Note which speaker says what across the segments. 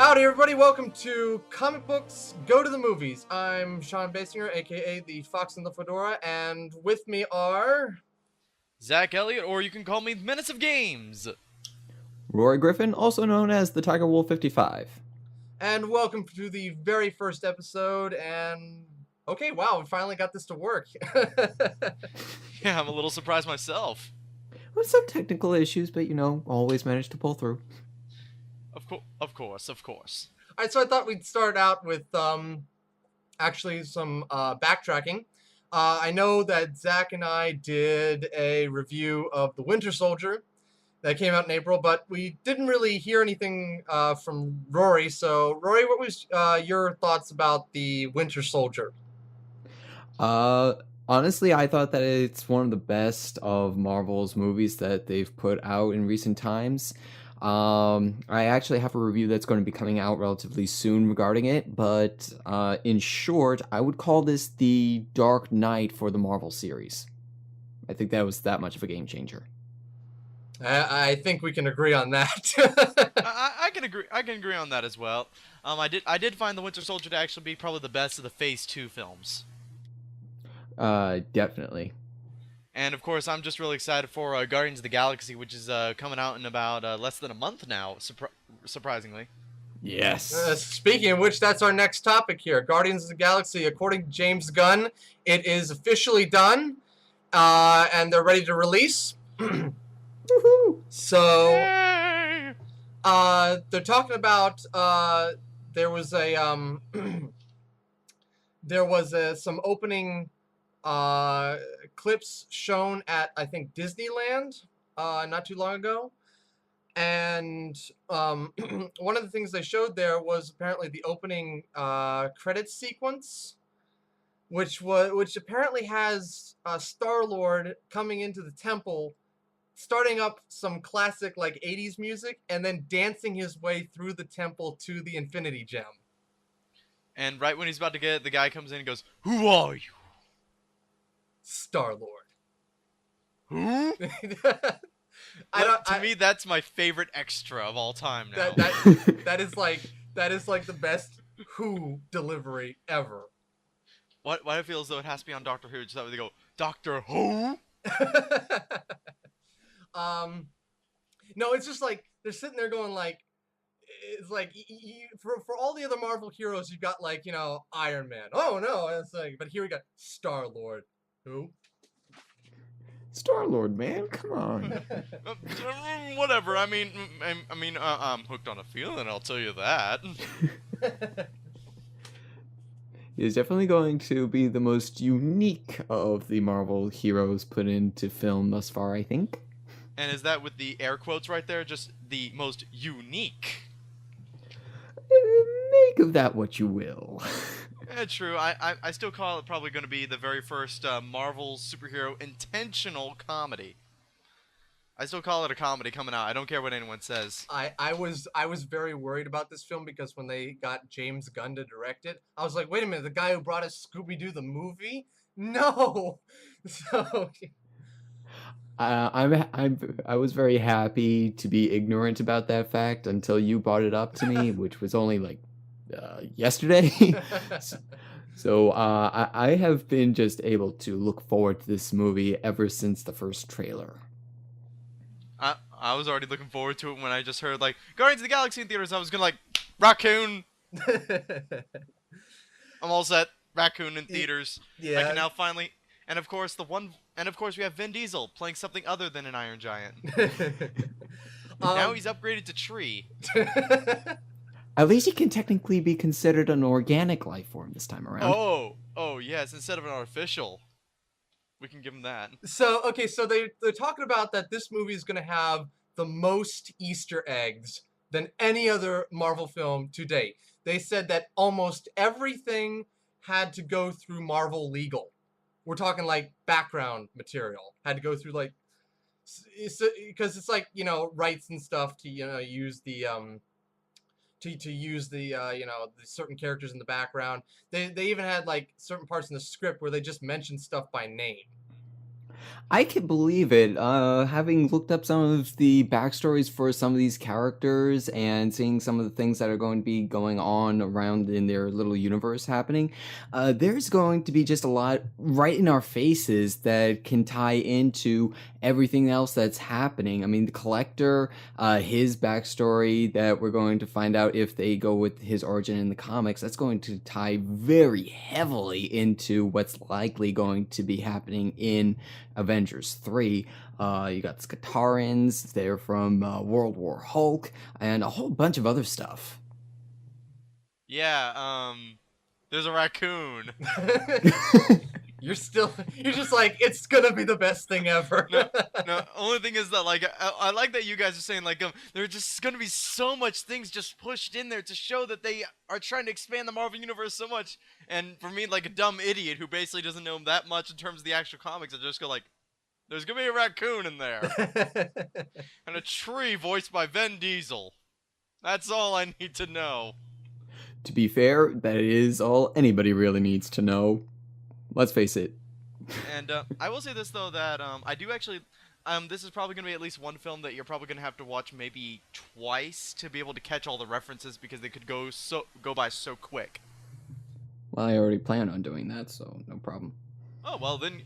Speaker 1: Howdy, everybody. Welcome to Comic Books Go to the Movies. I'm Sean Basinger, aka the Fox in the Fedora, and with me are...
Speaker 2: Zach Elliott, or you can call me Menace of Games.
Speaker 3: Rory Griffin, also known as the Tiger Wolf 55.
Speaker 1: And welcome to the very first episode, and... Okay, wow, we finally got this to work.
Speaker 2: Yeah, I'm a little surprised myself.
Speaker 3: With some technical issues, but always managed to pull through.
Speaker 2: Of course.
Speaker 1: Alright, so I thought we'd start out with, actually some, backtracking. I know that Zach and I did a review of The Winter Soldier that came out in April, but we didn't really hear anything from Rory. So, Rory, what was your thoughts about The Winter Soldier?
Speaker 3: Honestly, I thought that it's one of the best of Marvel's movies that they've put out in recent times. I actually have a review that's going to be coming out relatively soon regarding it, but in short, I would call this the Dark Knight for the Marvel series. I think that was that much of a game changer.
Speaker 1: I think we can agree on that.
Speaker 2: I can agree. I can agree on that as well. I did find The Winter Soldier to actually be probably the best of the Phase 2 films.
Speaker 3: Definitely.
Speaker 2: And of course, I'm just really excited for Guardians of the Galaxy, which is coming out in about less than a month now, surprisingly.
Speaker 3: Yes.
Speaker 1: Speaking of which, that's our next topic here. Guardians of the Galaxy, according to James Gunn, it is officially done, and they're ready to release.
Speaker 3: Woohoo!
Speaker 1: So,
Speaker 2: Yay!
Speaker 1: they're talking about, there was a, some opening clips shown at, I think, Disneyland not too long ago, and one of the things they showed there was apparently the opening credits sequence, which apparently has Star-Lord coming into the temple, starting up some classic like 80s music, and then dancing his way through the temple to the Infinity Gem.
Speaker 2: And right when he's about to get it, the guy comes in and goes, "Who are you?"
Speaker 1: Star-Lord.
Speaker 2: Who? To me, that's my favorite extra of all time now.
Speaker 1: That is like the best Who delivery ever.
Speaker 2: Why I feel as though it has to be on Doctor Who, just that way they go, "Doctor Who?"
Speaker 1: No, it's just like they're sitting there going like, it's like for all the other Marvel heroes, you've got like Iron Man. Oh no, it's like, but here we got Star-Lord. Who?
Speaker 3: Star-Lord, man, come on.
Speaker 2: Whatever. I'm hooked on a feeling. I'll tell you that.
Speaker 3: He is definitely going to be the most unique of the Marvel heroes put into film thus far, I think.
Speaker 2: And is that with the air quotes right there? Just the most unique?
Speaker 3: Make of that what you will.
Speaker 2: True. I still call it probably going to be the very first Marvel superhero intentional comedy. I still call it a comedy coming out. I don't care what anyone says.
Speaker 1: I was very worried about this film because when they got James Gunn to direct it, I was like, wait a minute, the guy who brought us Scooby-Doo the movie? No. So
Speaker 3: I was very happy to be ignorant about that fact until you brought it up to me, which was only like yesterday. So I have been just able to look forward to this movie ever since the first trailer.
Speaker 2: I was already looking forward to it when I just heard like Guardians of the Galaxy in theaters. I was gonna like raccoon. I'm all set. Raccoon in theaters.
Speaker 1: Yeah.
Speaker 2: I can now finally. And of course we have Vin Diesel playing something other than an Iron Giant. Now he's upgraded to tree.
Speaker 3: At least he can technically be considered an organic life form this time around.
Speaker 2: Oh yes, instead of an artificial. We can give him that.
Speaker 1: So they're talking about that this movie is going to have the most Easter eggs than any other Marvel film to date. They said that almost everything had to go through Marvel legal. We're talking like background material had to go through like, because it's like rights and stuff to use the to use the the certain characters in the background. They even had like certain parts in the script where they just mentioned stuff by name.
Speaker 3: I can believe it. Having looked up some of the backstories for some of these characters and seeing some of the things that are going to be going on around in their little universe happening, there's going to be just a lot right in our faces that can tie into everything else that's happening. I mean, the Collector, his backstory that we're going to find out if they go with his origin in the comics, that's going to tie very heavily into what's likely going to be happening in Avengers 3. You got Skatarans, they're from World War Hulk, and a whole bunch of other stuff.
Speaker 2: Yeah, there's a raccoon.
Speaker 1: You're just like, it's gonna be the best thing ever.
Speaker 2: No, only thing is that, like, I like that you guys are saying, like, there's just gonna be so much things just pushed in there to show that they are trying to expand the Marvel Universe so much. And for me, like a dumb idiot who basically doesn't know that much in terms of the actual comics, I just go like, there's gonna be a raccoon in there. And a tree voiced by Vin Diesel. That's all I need to know.
Speaker 3: To be fair, that is all anybody really needs to know. Let's face it.
Speaker 2: And I will say this though, that I do actually, this is probably gonna be at least one film that you're probably gonna have to watch maybe twice to be able to catch all the references because they could go by so quick.
Speaker 3: Well, I already plan on doing that, so no problem.
Speaker 2: Oh well, then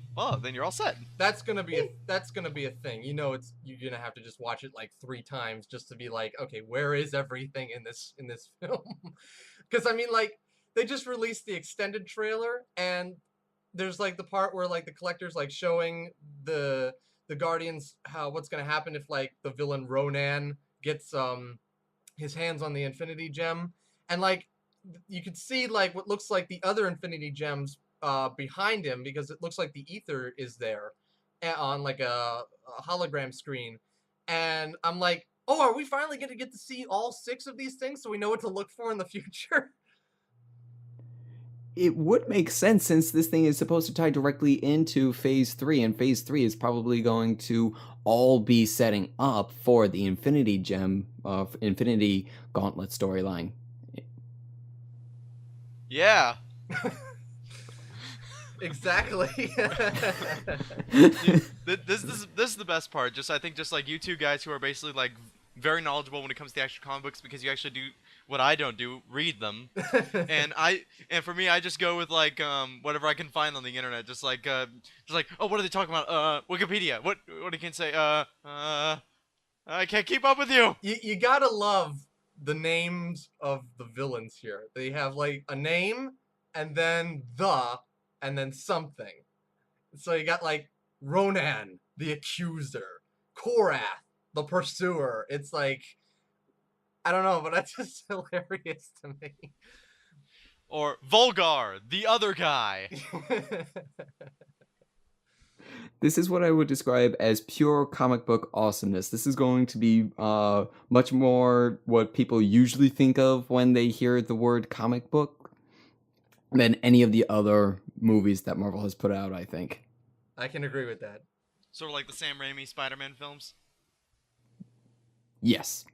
Speaker 2: you're all set.
Speaker 1: That's gonna be a thing. You know, you're gonna have to just watch it like 3 times just to be like, okay, where is everything in this film? Because I mean, like, they just released the extended trailer, and there's like the part where like the Collector's like showing the Guardians what's gonna happen if like the villain Ronan gets his hands on the Infinity Gem, and like you could see like what looks like the other Infinity Gems behind him, because it looks like the ether is there on like a hologram screen, and I'm like, oh, are we finally gonna get to see all 6 of these things so we know what to look for in the future?
Speaker 3: It would make sense since this thing is supposed to tie directly into Phase 3, and Phase 3 is probably going to all be setting up for the Infinity Gem of Infinity Gauntlet storyline.
Speaker 2: Yeah.
Speaker 1: Exactly.
Speaker 2: This is the best part. I think like you two guys who are basically like very knowledgeable when it comes to the actual comic books, because you actually do what I don't do, read them. and for me, I just go with like whatever I can find on the internet, just like oh, what are they talking about? Wikipedia. What you can say? I can't keep up with you.
Speaker 1: You gotta love the names of the villains here. They have like a name and then something. So you got like Ronan, the Accuser, Korath, the Pursuer. It's like, I don't know, but that's just hilarious to me.
Speaker 2: Or Volgar, the other guy.
Speaker 3: This is what I would describe as pure comic book awesomeness. This is going to be much more what people usually think of when they hear the word comic book than any of the other movies that Marvel has put out, I think.
Speaker 1: I can agree with that.
Speaker 2: Sort of like the Sam Raimi Spider-Man films?
Speaker 3: Yes.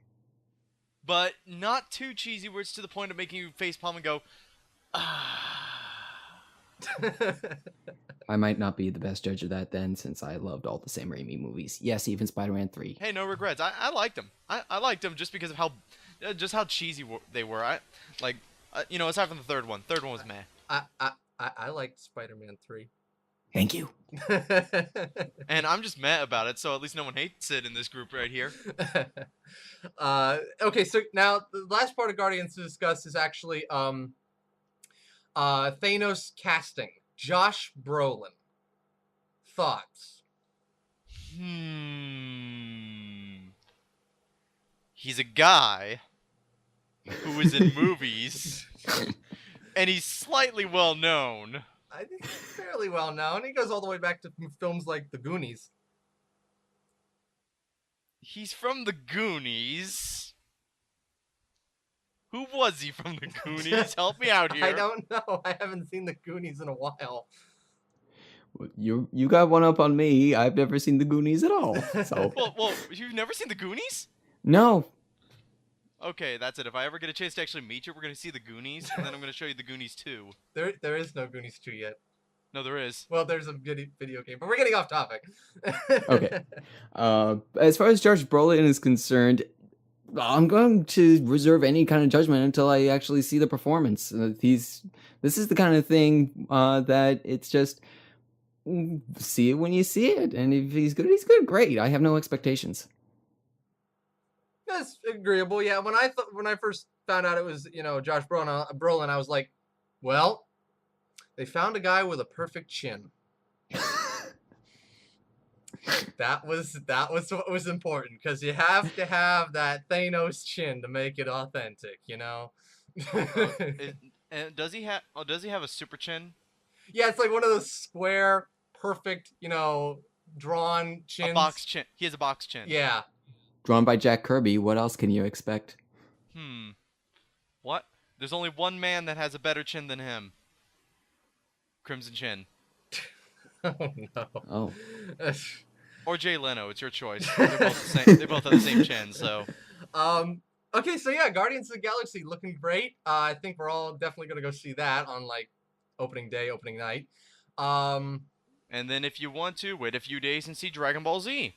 Speaker 2: But not too cheesy where it's to the point of making you facepalm and go, ah.
Speaker 3: I might not be the best judge of that then, since I loved all the Sam Raimi movies. Yes, even Spider-Man 3.
Speaker 2: Hey, no regrets. I liked them. I liked them just because of how cheesy they were. Aside from the third one. Third one was meh.
Speaker 1: I liked Spider-Man 3.
Speaker 3: Thank you.
Speaker 2: And I'm just mad about it, so at least no one hates it in this group right here.
Speaker 1: Okay, so now the last part of Guardians to discuss is actually Thanos casting. Josh Brolin. Thoughts?
Speaker 2: He's a guy who is in movies, and he's slightly well known.
Speaker 1: I think he's fairly well known. He goes all the way back to films like The Goonies.
Speaker 2: He's from The Goonies. Who was he from The Goonies? Help me out here.
Speaker 1: I don't know. I haven't seen The Goonies in a while.
Speaker 3: You got one up on me. I've never seen The Goonies at all. So.
Speaker 2: Well, you've never seen The Goonies?
Speaker 3: No.
Speaker 2: Okay, that's it. If I ever get a chance to actually meet you, we're going to see The Goonies, and then I'm going to show you The Goonies 2.
Speaker 1: There is no Goonies 2 yet.
Speaker 2: No, there is.
Speaker 1: Well, there's a video game, but we're getting off topic.
Speaker 3: Okay. As far as Josh Brolin is concerned, I'm going to reserve any kind of judgment until I actually see the performance. This is the kind of thing that it's just see it when you see it, and if he's good, he's good. Great. I have no expectations.
Speaker 1: That's agreeable. Yeah, when I first found out it was Josh Brolin, I was like, well, they found a guy with a perfect chin. That was what was important, because you have to have that Thanos chin to make it authentic,
Speaker 2: And does he have? Oh, does he have a super chin?
Speaker 1: Yeah, it's like one of those square, perfect, drawn chins.
Speaker 2: A box chin. He has a box chin.
Speaker 1: Yeah.
Speaker 3: Drawn by Jack Kirby. What else can you expect?
Speaker 2: What? There's only one man that has a better chin than him. Crimson Chin.
Speaker 1: Oh no.
Speaker 3: Oh.
Speaker 2: Or Jay Leno. It's your choice. They're both the same. They both have the same chin. So.
Speaker 1: Okay, so yeah, Guardians of the Galaxy looking great. I think we're all definitely gonna go see that on like opening night.
Speaker 2: And then if you want to, wait a few days and see Dragon Ball Z.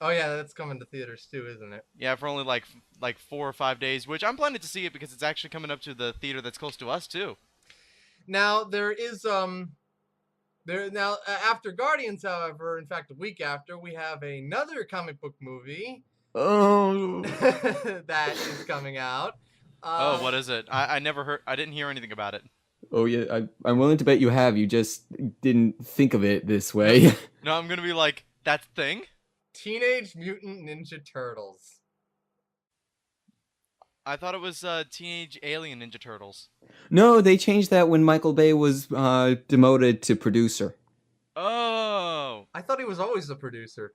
Speaker 1: Oh yeah, that's coming to theaters too, isn't it?
Speaker 2: Yeah, for only like 4 or 5 days, which I'm planning to see it because it's actually coming up to the theater that's close to us too.
Speaker 1: Now there is after Guardians, however, in fact a week after, we have another comic book movie
Speaker 3: Oh.
Speaker 1: that is coming out.
Speaker 2: Oh, what is it? I never heard. I didn't hear anything about it.
Speaker 3: Oh yeah, I'm willing to bet you have. You just didn't think of it this way.
Speaker 2: No, I'm gonna be like, that thing?
Speaker 1: Teenage Mutant Ninja Turtles.
Speaker 2: I thought it was Teenage Alien Ninja Turtles.
Speaker 3: No, they changed that when Michael Bay was demoted to producer.
Speaker 2: Oh.
Speaker 1: I thought he was always the producer.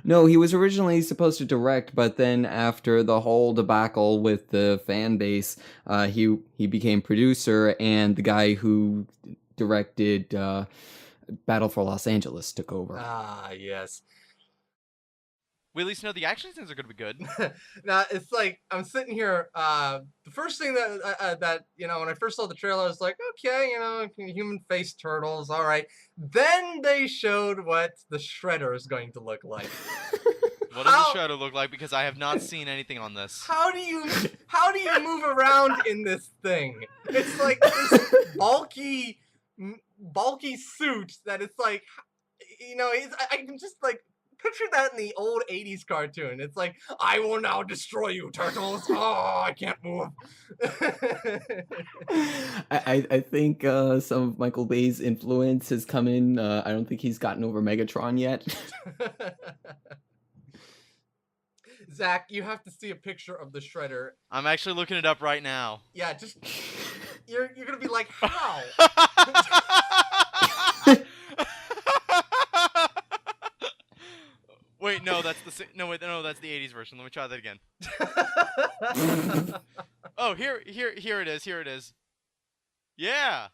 Speaker 3: No, he was originally supposed to direct, but then after the whole debacle with the fan base, he became producer, and the guy who directed Battle for Los Angeles took over.
Speaker 1: Ah, yes.
Speaker 2: We at least know the action scenes are gonna be good.
Speaker 1: Now it's like I'm sitting here. The first thing that when I first saw the trailer, I was like, okay, human face turtles, all right. Then they showed what the Shredder is going to look like.
Speaker 2: What does the Shredder look like? Because I have not seen anything on this.
Speaker 1: How do you move around in this thing? It's like this bulky suit that it's like, I can just like picture that in the old 80s cartoon. It's like, I will now destroy you, turtles. Oh, I can't move.
Speaker 3: I think some of Michael Bay's influence has come in. I don't think he's gotten over Megatron yet.
Speaker 1: Zach, you have to see a picture of the Shredder.
Speaker 2: I'm actually looking it up right now.
Speaker 1: Yeah, just you're gonna be like, how?
Speaker 2: Wait, no, that's the that's the 80s version. Let me try that again. Oh, here it is. Here it is. Yeah,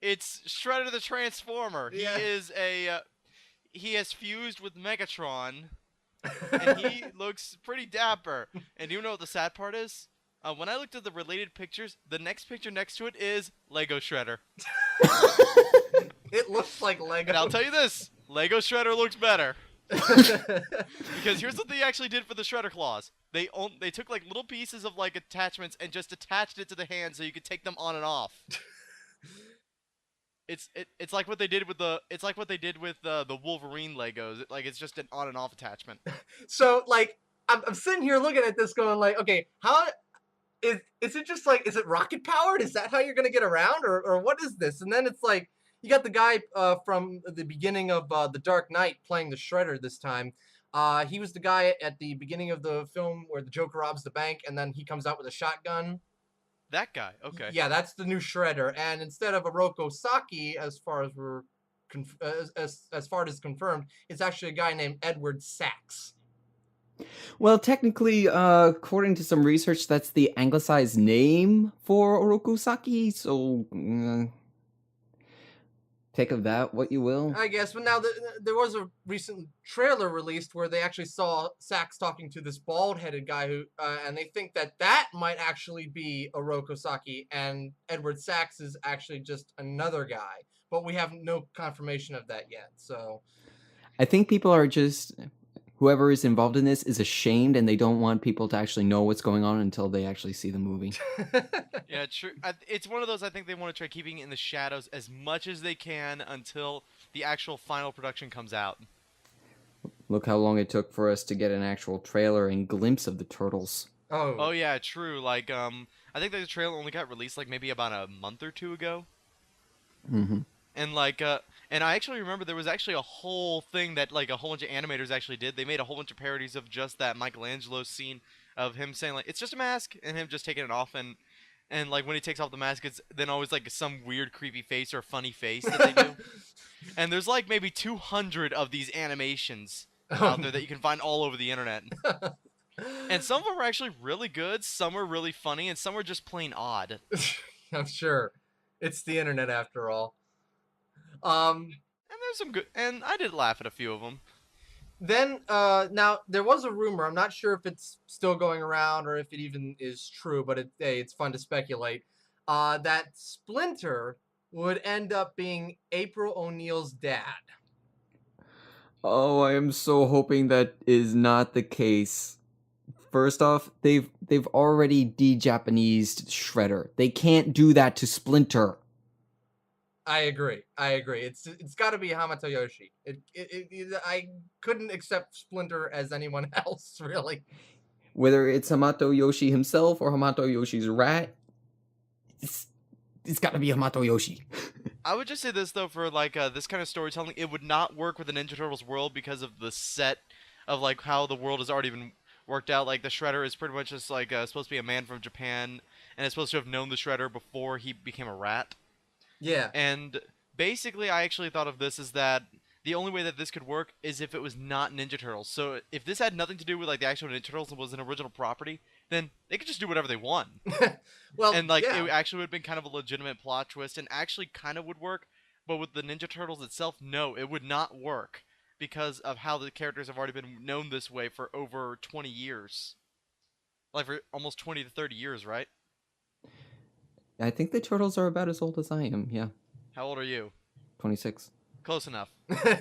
Speaker 2: it's Shredder the Transformer.
Speaker 1: Yeah.
Speaker 2: He has fused with Megatron, and he looks pretty dapper. And you know what the sad part is? When I looked at the related pictures, the next picture next to it is Lego Shredder.
Speaker 1: It looks like Lego.
Speaker 2: And I'll tell you this, Lego Shredder looks better. Because here's what they actually did for the Shredder claws. They took like little pieces of like attachments and just attached it to the hand so you could take them on and off. It's like what they did with the Wolverine Legos. It's just an on and off attachment.
Speaker 1: So like I'm sitting here looking at this going like, okay, how is it just like, is it rocket powered? Is that how you're gonna get around, or what is this? And then it's like you got the guy from the beginning of The Dark Knight playing the Shredder this time. He was the guy at the beginning of the film where the Joker robs the bank and then he comes out with a shotgun.
Speaker 2: That guy, okay.
Speaker 1: Yeah, that's the new Shredder. And instead of Oroko Saki, as far as we're as far as confirmed, it's actually a guy named Edward Sachs.
Speaker 3: Well, technically, according to some research, that's the anglicized name for Orokusaki, so take of that what you will.
Speaker 1: I guess, but now there was a recent trailer released where they actually saw Sachs talking to this bald-headed guy who, and they think that might actually be Oroko Saki, and Edward Sachs is actually just another guy. but we have no confirmation of that yet. So
Speaker 3: I think people are just whoever is involved in this is ashamed and they don't want people to actually know what's going on until they actually see the movie.
Speaker 2: Yeah, true. It's one of those I think they want to try keeping it in the shadows as much as they can until the actual final production comes out.
Speaker 3: Look how long it took for us to get an actual trailer and glimpse of the turtles.
Speaker 2: Oh
Speaker 1: Oh,
Speaker 2: yeah, true. Like I think that the trailer only got released like maybe about a month or two ago.
Speaker 3: Hmm.
Speaker 2: And like and I actually remember there was actually a whole thing that like a whole bunch of animators actually did. They made a whole bunch of parodies of just that Michelangelo scene of him saying like it's just a mask and him just taking it off and like when he takes off the mask it's then always like some weird creepy face or funny face that they do. And there's like maybe 200 of these animations
Speaker 1: oh
Speaker 2: out there that you can find all over the internet.
Speaker 1: no.
Speaker 2: And some of them are actually really good, some are really funny, and some are just plain odd.
Speaker 1: I'm sure it's the internet after all.
Speaker 2: And there's some good, and I did laugh at a few of them.
Speaker 1: Then now there was a rumor. I'm not sure if it's still going around or if it even is true, but hey, it's fun to speculate. That Splinter would end up being April O'Neil's dad.
Speaker 3: Oh, I am so hoping that is not the case. First off, they've already de-Japanesed Shredder. They can't do that to Splinter.
Speaker 1: I agree. I agree. It's got to be Hamato Yoshi. I couldn't accept Splinter as anyone else really.
Speaker 3: Whether it's Hamato Yoshi himself or Hamato Yoshi's rat, it's, it's got to be Hamato Yoshi.
Speaker 2: I would just say this though, for like this kind of storytelling, it would not work with the Ninja Turtles world because of the set of like how the world has already been worked out. Like the Shredder is pretty much just like supposed to be a man from Japan, and is supposed to have known the Shredder before he became a rat.
Speaker 1: Yeah.
Speaker 2: And basically, I actually thought of this as that the only way that this could work is if it was not Ninja Turtles. So if this had nothing to do with like the actual Ninja Turtles and was an original property, then they could just do whatever they want.
Speaker 1: Well,
Speaker 2: And like
Speaker 1: yeah.
Speaker 2: it actually would have been kind of a legitimate plot twist and actually kind of would work. But with the Ninja Turtles itself, no, it would not work because of how the characters have already been known this way for over 20 years. Like for almost 20 to 30 years, right?
Speaker 3: I think the turtles are about as old as I am. Yeah,
Speaker 2: How old are you?
Speaker 3: 26.
Speaker 2: Close enough.
Speaker 1: Yeah,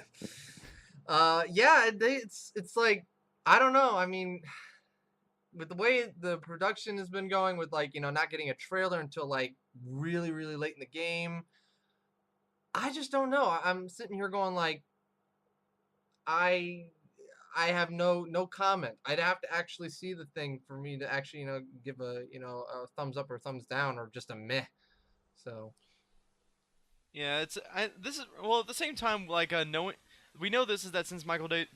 Speaker 1: it's like I don't know. I mean, with the way the production has been going, with like not getting a trailer until like really really late in the game, I just don't know. I'm sitting here going like I I have no comment. I'd have to actually see the thing for me to actually give a thumbs up or thumbs down or just a meh. So
Speaker 2: Yeah, this is well at the same time like knowing we know this is that since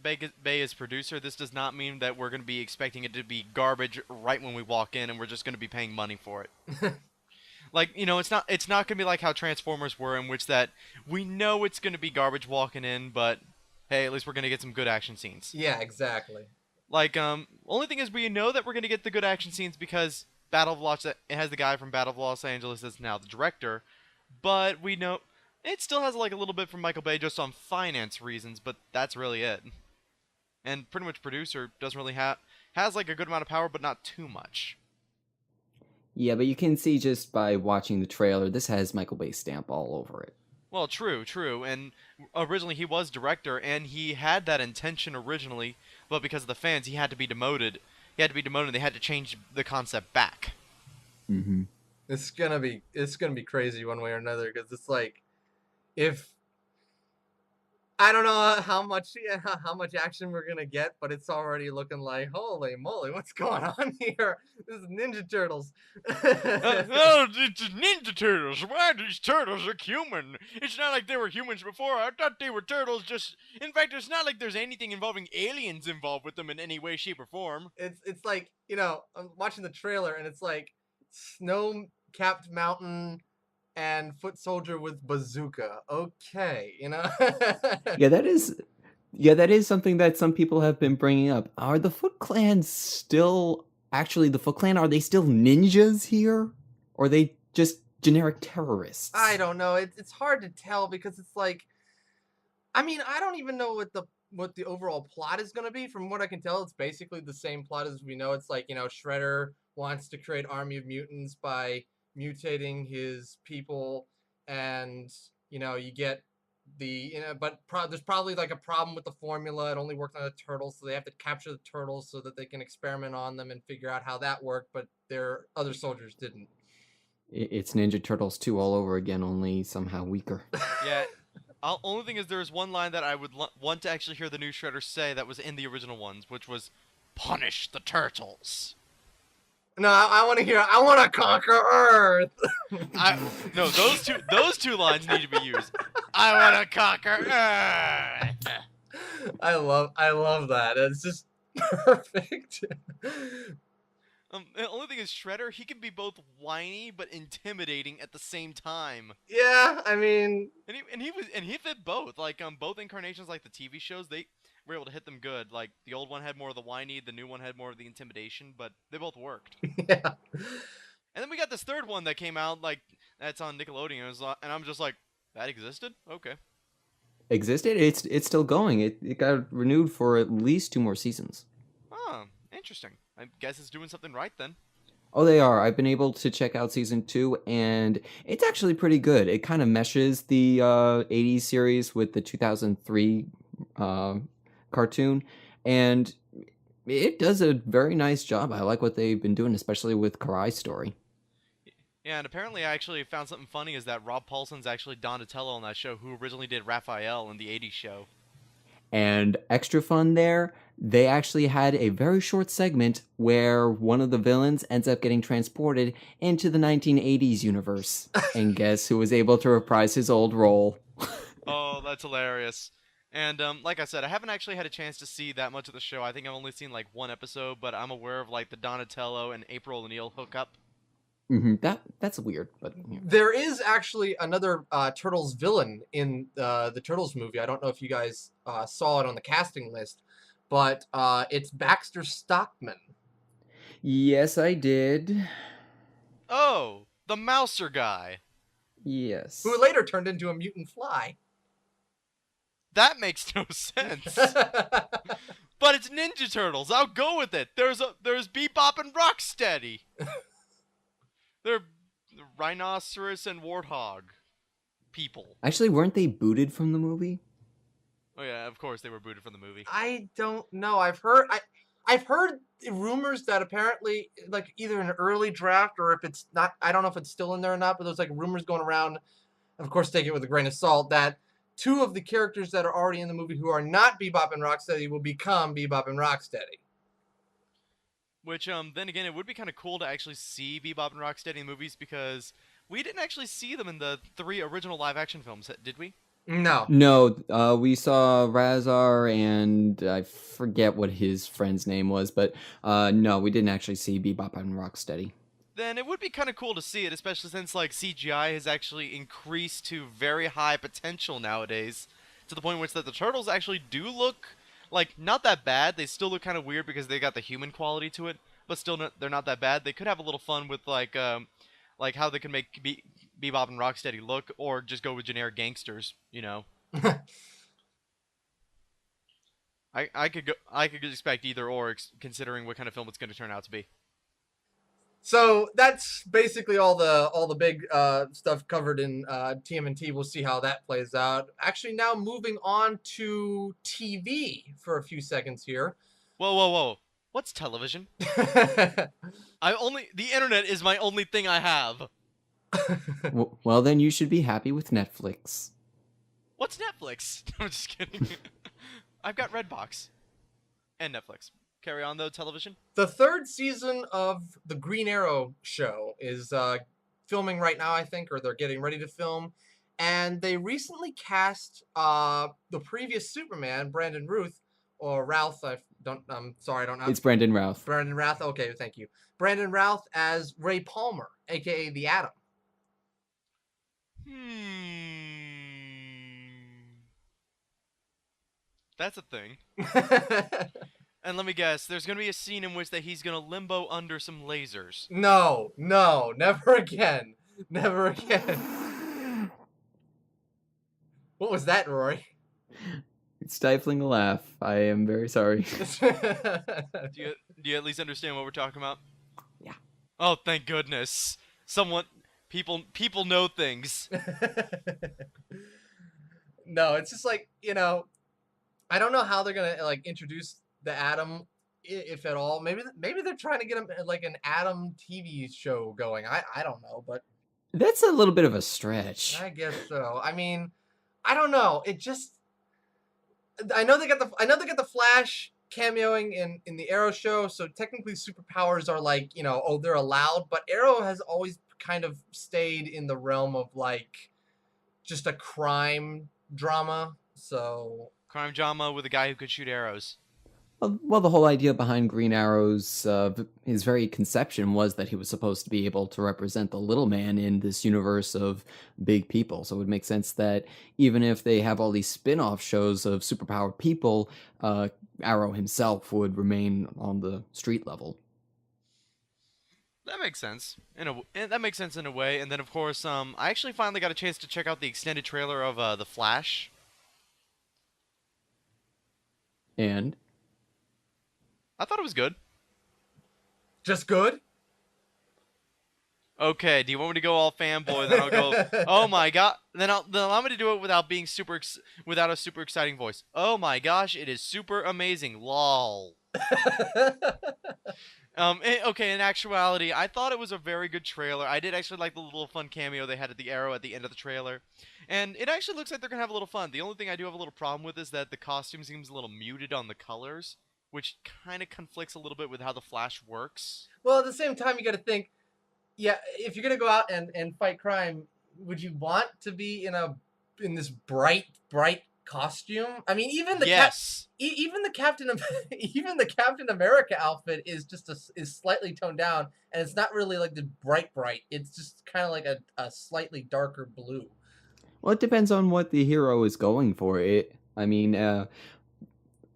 Speaker 2: Bay is producer, this does not mean that we're going to be expecting it to be garbage right when we walk in and we're just going to be paying money for it. Like, it's not going to be like how Transformers were in which that we know it's going to be garbage walking in, but hey, at least we're going to get some good action scenes.
Speaker 1: yeah, exactly.
Speaker 2: Like only thing is we know that we're going to get the good action scenes because Battle of Los it has the guy from Battle of Los Angeles that's now the director, but we know it still has like a little bit from Michael Bay just on finance reasons, but that's really it. And pretty much producer doesn't really has like a good amount of power, but not too much.
Speaker 3: Yeah, but you can see just by watching the trailer, this has Michael Bay's stamp all over it.
Speaker 2: Well, true, and originally he was director, and he had that intention originally, but because of the fans, he had to be demoted. He had to be demoted. They had to change the concept back.
Speaker 3: Mm-hmm.
Speaker 1: It's gonna be crazy one way or another because it's like if I don't know how much action we're gonna get, but it's already looking like holy moly, what's going on here? This is Ninja Turtles.
Speaker 2: Oh, it's Ninja Turtles. Why these turtles are human? It's not like they were humans before. I thought they were turtles. In fact, it's not like there's anything involving aliens involved with them in any way, shape, or form.
Speaker 1: It's like I'm watching the trailer and it's like snow-capped mountain and foot soldier with bazooka. Okay,
Speaker 3: Yeah, that is something that some people have been bringing up. Are the Foot Clan still actually the Foot Clan? Are they still ninjas here, or are they just generic terrorists?
Speaker 1: I don't know. It's hard to tell because it's like, I mean, I don't even know what the overall plot is going to be. From what I can tell, it's basically the same plot as we know. It's like Shredder wants to create army of mutants by mutating his people, and You get but there's probably like a problem with the formula. It only worked on the turtles, so they have to capture the turtles so that they can experiment on them and figure out how that worked. But their other soldiers didn't.
Speaker 3: It's Ninja Turtles 2 all over again, only somehow weaker.
Speaker 2: Yeah. Only thing is, there is one line that I would want to actually hear the new Shredder say that was in the original ones, which was, "Punish the turtles."
Speaker 1: No, I want to hear. I want to conquer Earth.
Speaker 2: No, those two lines need to be used. I want to conquer Earth.
Speaker 1: I love that. It's just perfect.
Speaker 2: The only thing is, Shredder, he can be both whiny but intimidating at the same time.
Speaker 1: Yeah, I mean,
Speaker 2: And he fit both. Like both incarnations, like the TV shows, they were able to hit them good. Like the old one had more of the whiny, the new one had more of the intimidation, but they both worked.
Speaker 1: yeah.
Speaker 2: And then we got this third one that came out, like that's on Nickelodeon, and I'm just like, that existed? Okay.
Speaker 3: Existed? It's still going. It got renewed for at least 2 more seasons.
Speaker 2: Oh, interesting. I guess it's doing something right then.
Speaker 3: Oh, they are. I've been able to check out season 2, and it's actually pretty good. It kind of meshes the 80s series with the 2003 cartoon, and it does a very nice job. I like what they've been doing, especially with Karai's story.
Speaker 2: Yeah, and apparently I actually found something funny is that Rob Paulson's actually Donatello on that show, who originally did Raphael in the 80s show.
Speaker 3: And extra fun there, they actually had a very short segment where one of the villains ends up getting transported into the 1980s universe. And guess who was able to reprise his old role?
Speaker 2: Oh, that's hilarious. And like I said, I haven't actually had a chance to see that much of the show. I think I've only seen like one episode, but I'm aware of like the Donatello and April O'Neil hookup.
Speaker 3: That's weird, but yeah.
Speaker 1: There is actually another Turtles villain in the Turtles movie. I don't know if you guys saw it on the casting list, but it's Baxter Stockman.
Speaker 3: Yes, I did.
Speaker 2: Oh, the Mouser guy.
Speaker 3: Yes.
Speaker 1: Who later turned into a mutant fly.
Speaker 2: That makes no sense. But it's Ninja Turtles. I'll go with it. There's Bebop and Rocksteady. They're rhinoceros and warthog people.
Speaker 3: Actually, weren't they booted from the movie?
Speaker 2: Oh yeah, of course they were booted from the movie.
Speaker 1: I don't know. I've heard rumors that apparently, like, either an early draft or if it's not, I don't know if it's still in there or not, but there's like rumors going around, of course take it with a grain of salt, that 2 of the characters that are already in the movie who are not Bebop and Rocksteady will become Bebop and Rocksteady.
Speaker 2: Which, then again, it would be kind of cool to actually see Bebop and Rocksteady in movies, because we didn't actually see them in the 3 original live-action films, did we?
Speaker 1: No.
Speaker 3: No, we saw Razar and I forget what his friend's name was, but no, we didn't actually see Bebop and Rocksteady.
Speaker 2: Then it would be kind of cool to see it, especially since like CGI has actually increased to very high potential nowadays, to the point in which that the turtles actually do look like not that bad. They still look kind of weird because they got the human quality to it, but still they're not that bad. They could have a little fun with like how they can make Bebop and Rocksteady look, or just go with generic gangsters, you know. I could expect either or, considering what kind of film it's going to turn out to be.
Speaker 1: So that's basically all the big stuff covered in TMNT. We'll see how that plays out. Actually, now moving on to TV for a few seconds here.
Speaker 2: Whoa. What's television? The internet is my only thing I have.
Speaker 3: Well, then you should be happy with Netflix.
Speaker 2: What's Netflix? I'm just kidding. I've got Redbox and Netflix. Carry on, though, television.
Speaker 1: The 3rd season of the Green Arrow show is filming right now, I think, or they're getting ready to film. And they recently cast the previous Superman, Brandon Routh, or Routh. I'm sorry, I don't know.
Speaker 3: It's Brandon Routh.
Speaker 1: Brandon Routh. Okay, thank you. Brandon Routh as Ray Palmer, aka the Atom.
Speaker 2: That's a thing. And let me guess, there's gonna be a scene in which that he's gonna limbo under some lasers.
Speaker 1: No, never again. Never again. What was that, Rory?
Speaker 3: It's stifling a laugh. I am very sorry.
Speaker 2: Do you at least understand what we're talking about?
Speaker 3: Yeah.
Speaker 2: Oh, thank goodness. Someone People know things.
Speaker 1: No, it's just like, I don't know how they're gonna like introduce the Atom, if at all. Maybe they're trying to get him like an Atom TV show going. I don't know, but
Speaker 3: That's a little bit of a stretch.
Speaker 1: I guess so. I mean, I don't know. It just I know they got the Flash cameoing in the Arrow show, so technically superpowers are like, they're allowed, but Arrow has always kind of stayed in the realm of like just a crime drama. So
Speaker 2: Crime drama with a guy who could shoot arrows.
Speaker 3: Well, the whole idea behind Green Arrow's his very conception was that he was supposed to be able to represent the little man in this universe of big people. So it would make sense that even if they have all these spin-off shows of superpowered people, Arrow himself would remain on the street level.
Speaker 2: That makes sense. That makes sense in a way. And then of course, I actually finally got a chance to check out the extended trailer of The Flash.
Speaker 3: And
Speaker 2: I thought it was good.
Speaker 1: just good.
Speaker 2: Okay, do you want me to go all fanboy? Then I'll go. Oh my god! Then allow me to do it without being without a super exciting voice. Oh my gosh! It is super amazing. Lol. Okay, in actuality, I thought it was a very good trailer. I did actually like the little fun cameo they had at the Arrow at the end of the trailer. And it actually looks like they're going to have a little fun. The only thing I do have a little problem with is that the costume seems a little muted on the colors, which kind of conflicts a little bit with how the Flash works.
Speaker 1: Well, at the same time, you got to think, yeah, if you're gonna go out and fight crime, would you want to be in this bright costume? I mean, even the
Speaker 2: Yes.
Speaker 1: even the Captain even the Captain America outfit is just is slightly toned down, and it's not really like the bright. It's just kind of like a slightly darker blue.
Speaker 3: well, it depends on what the hero is going for. I mean,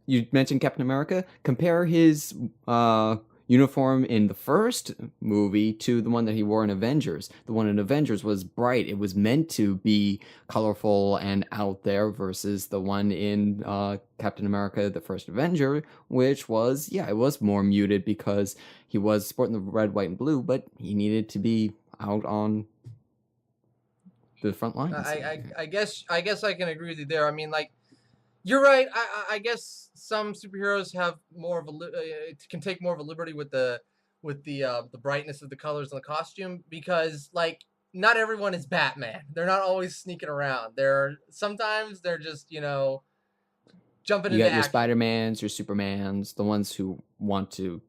Speaker 3: you mentioned Captain America. Compare his uniform in the first movie to the one that he wore in Avengers. The one in Avengers was bright. It was meant to be colorful and out there versus the one in Captain America, the first Avenger, which was, yeah, it was more muted because he was sporting the red, white, and blue, but he needed to be out on the front lines.
Speaker 1: I guess I can agree with you there. I mean, like, you're right. I guess some superheroes have more of can take more of a liberty with the brightness of the colors on the costume, because like not everyone is Batman. They're not always sneaking around. Sometimes they're just jumping
Speaker 3: You
Speaker 1: into
Speaker 3: got your
Speaker 1: action.
Speaker 3: Spider-Mans, your Supermans, the ones who want to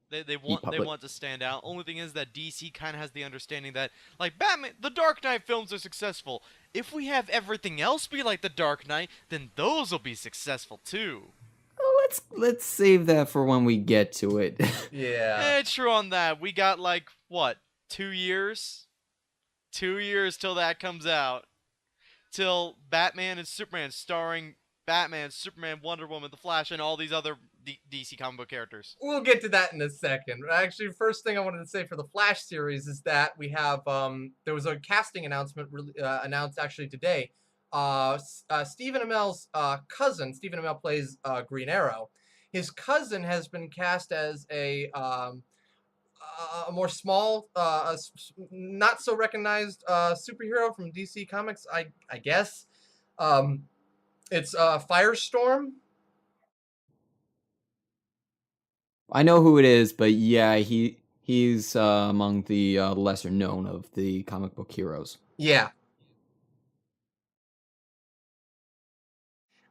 Speaker 2: They
Speaker 3: be public.
Speaker 2: want to stand out. Only thing is that DC kind of has the understanding that like Batman, the Dark Knight films are successful. If we have everything else be like the Dark Knight, then those will be successful too.
Speaker 3: Oh, let's save that for when we get to it.
Speaker 1: Yeah.
Speaker 2: True on that. We got like what, 2 years? 2 years till that comes out. Till Batman and Superman, starring Batman, Superman, Wonder Woman, The Flash, and all these other DC comic book characters.
Speaker 1: We'll get to that in a second. Actually, first thing I wanted to say for the Flash series is that we have there was a casting announcement announced actually today. Stephen Amell's cousin, Stephen Amell plays Green Arrow. His cousin has been cast as a more small, not so recognized superhero from DC Comics, I guess. It's Firestorm.
Speaker 3: I know who it is, but yeah, he's among the lesser known of the comic book heroes.
Speaker 1: Yeah.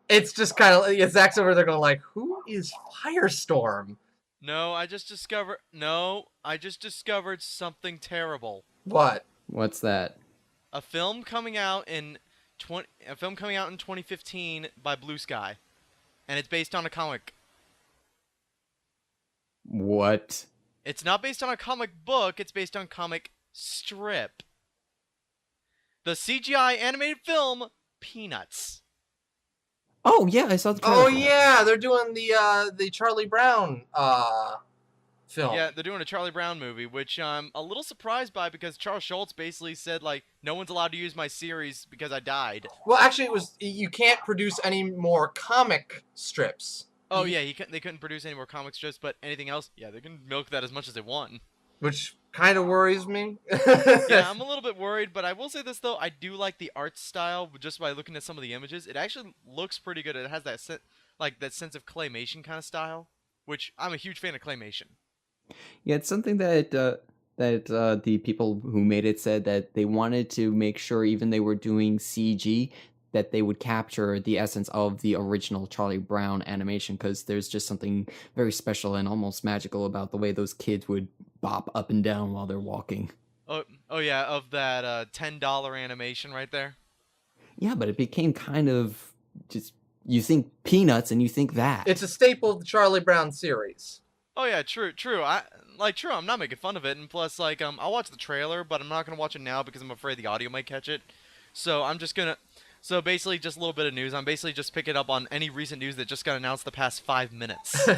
Speaker 1: It's just kind of, Zach's over there going like, who is Firestorm?
Speaker 2: No, I just discovered something terrible.
Speaker 1: What?
Speaker 3: What's that?
Speaker 2: A film coming out in 2015 by Blue Sky, and it's based on a comic.
Speaker 3: What?
Speaker 2: It's not based on a comic book, it's based on comic strip. The CGI animated film Peanuts.
Speaker 3: Oh yeah, I saw the trailer.
Speaker 1: Oh yeah, they're doing the Charlie Brown film.
Speaker 2: Yeah, they're doing a Charlie Brown movie, which I'm a little surprised by because Charles Schultz basically said like, no one's allowed to use my series because I died.
Speaker 1: Well, actually, you can't produce any more comic strips.
Speaker 2: Oh yeah, they couldn't produce any more comic strips, but anything else, yeah, they can milk that as much as they want.
Speaker 1: which kind of worries me.
Speaker 2: Yeah, I'm a little bit worried, but I will say this though, I do like the art style just by looking at some of the images. It actually looks pretty good. It has that like that sense of claymation kind of style, which I'm a huge fan of claymation.
Speaker 3: Yeah, it's something that the people who made it said that they wanted to make sure, even they were doing CG, that they would capture the essence of the original Charlie Brown animation, because there's just something very special and almost magical about the way those kids would bop up and down while they're walking.
Speaker 2: Oh yeah, of that $10 animation right there.
Speaker 3: Yeah, but it became kind of just, you think Peanuts and you think that.
Speaker 1: It's a staple of the Charlie Brown series.
Speaker 2: Oh yeah, true. True. I'm not making fun of it, and plus, like, I'll watch the trailer, but I'm not gonna watch it now because I'm afraid the audio might catch it. So I'm just gonna. So basically, just a little bit of news. I'm basically just picking up on any recent news that just got announced the past 5 minutes,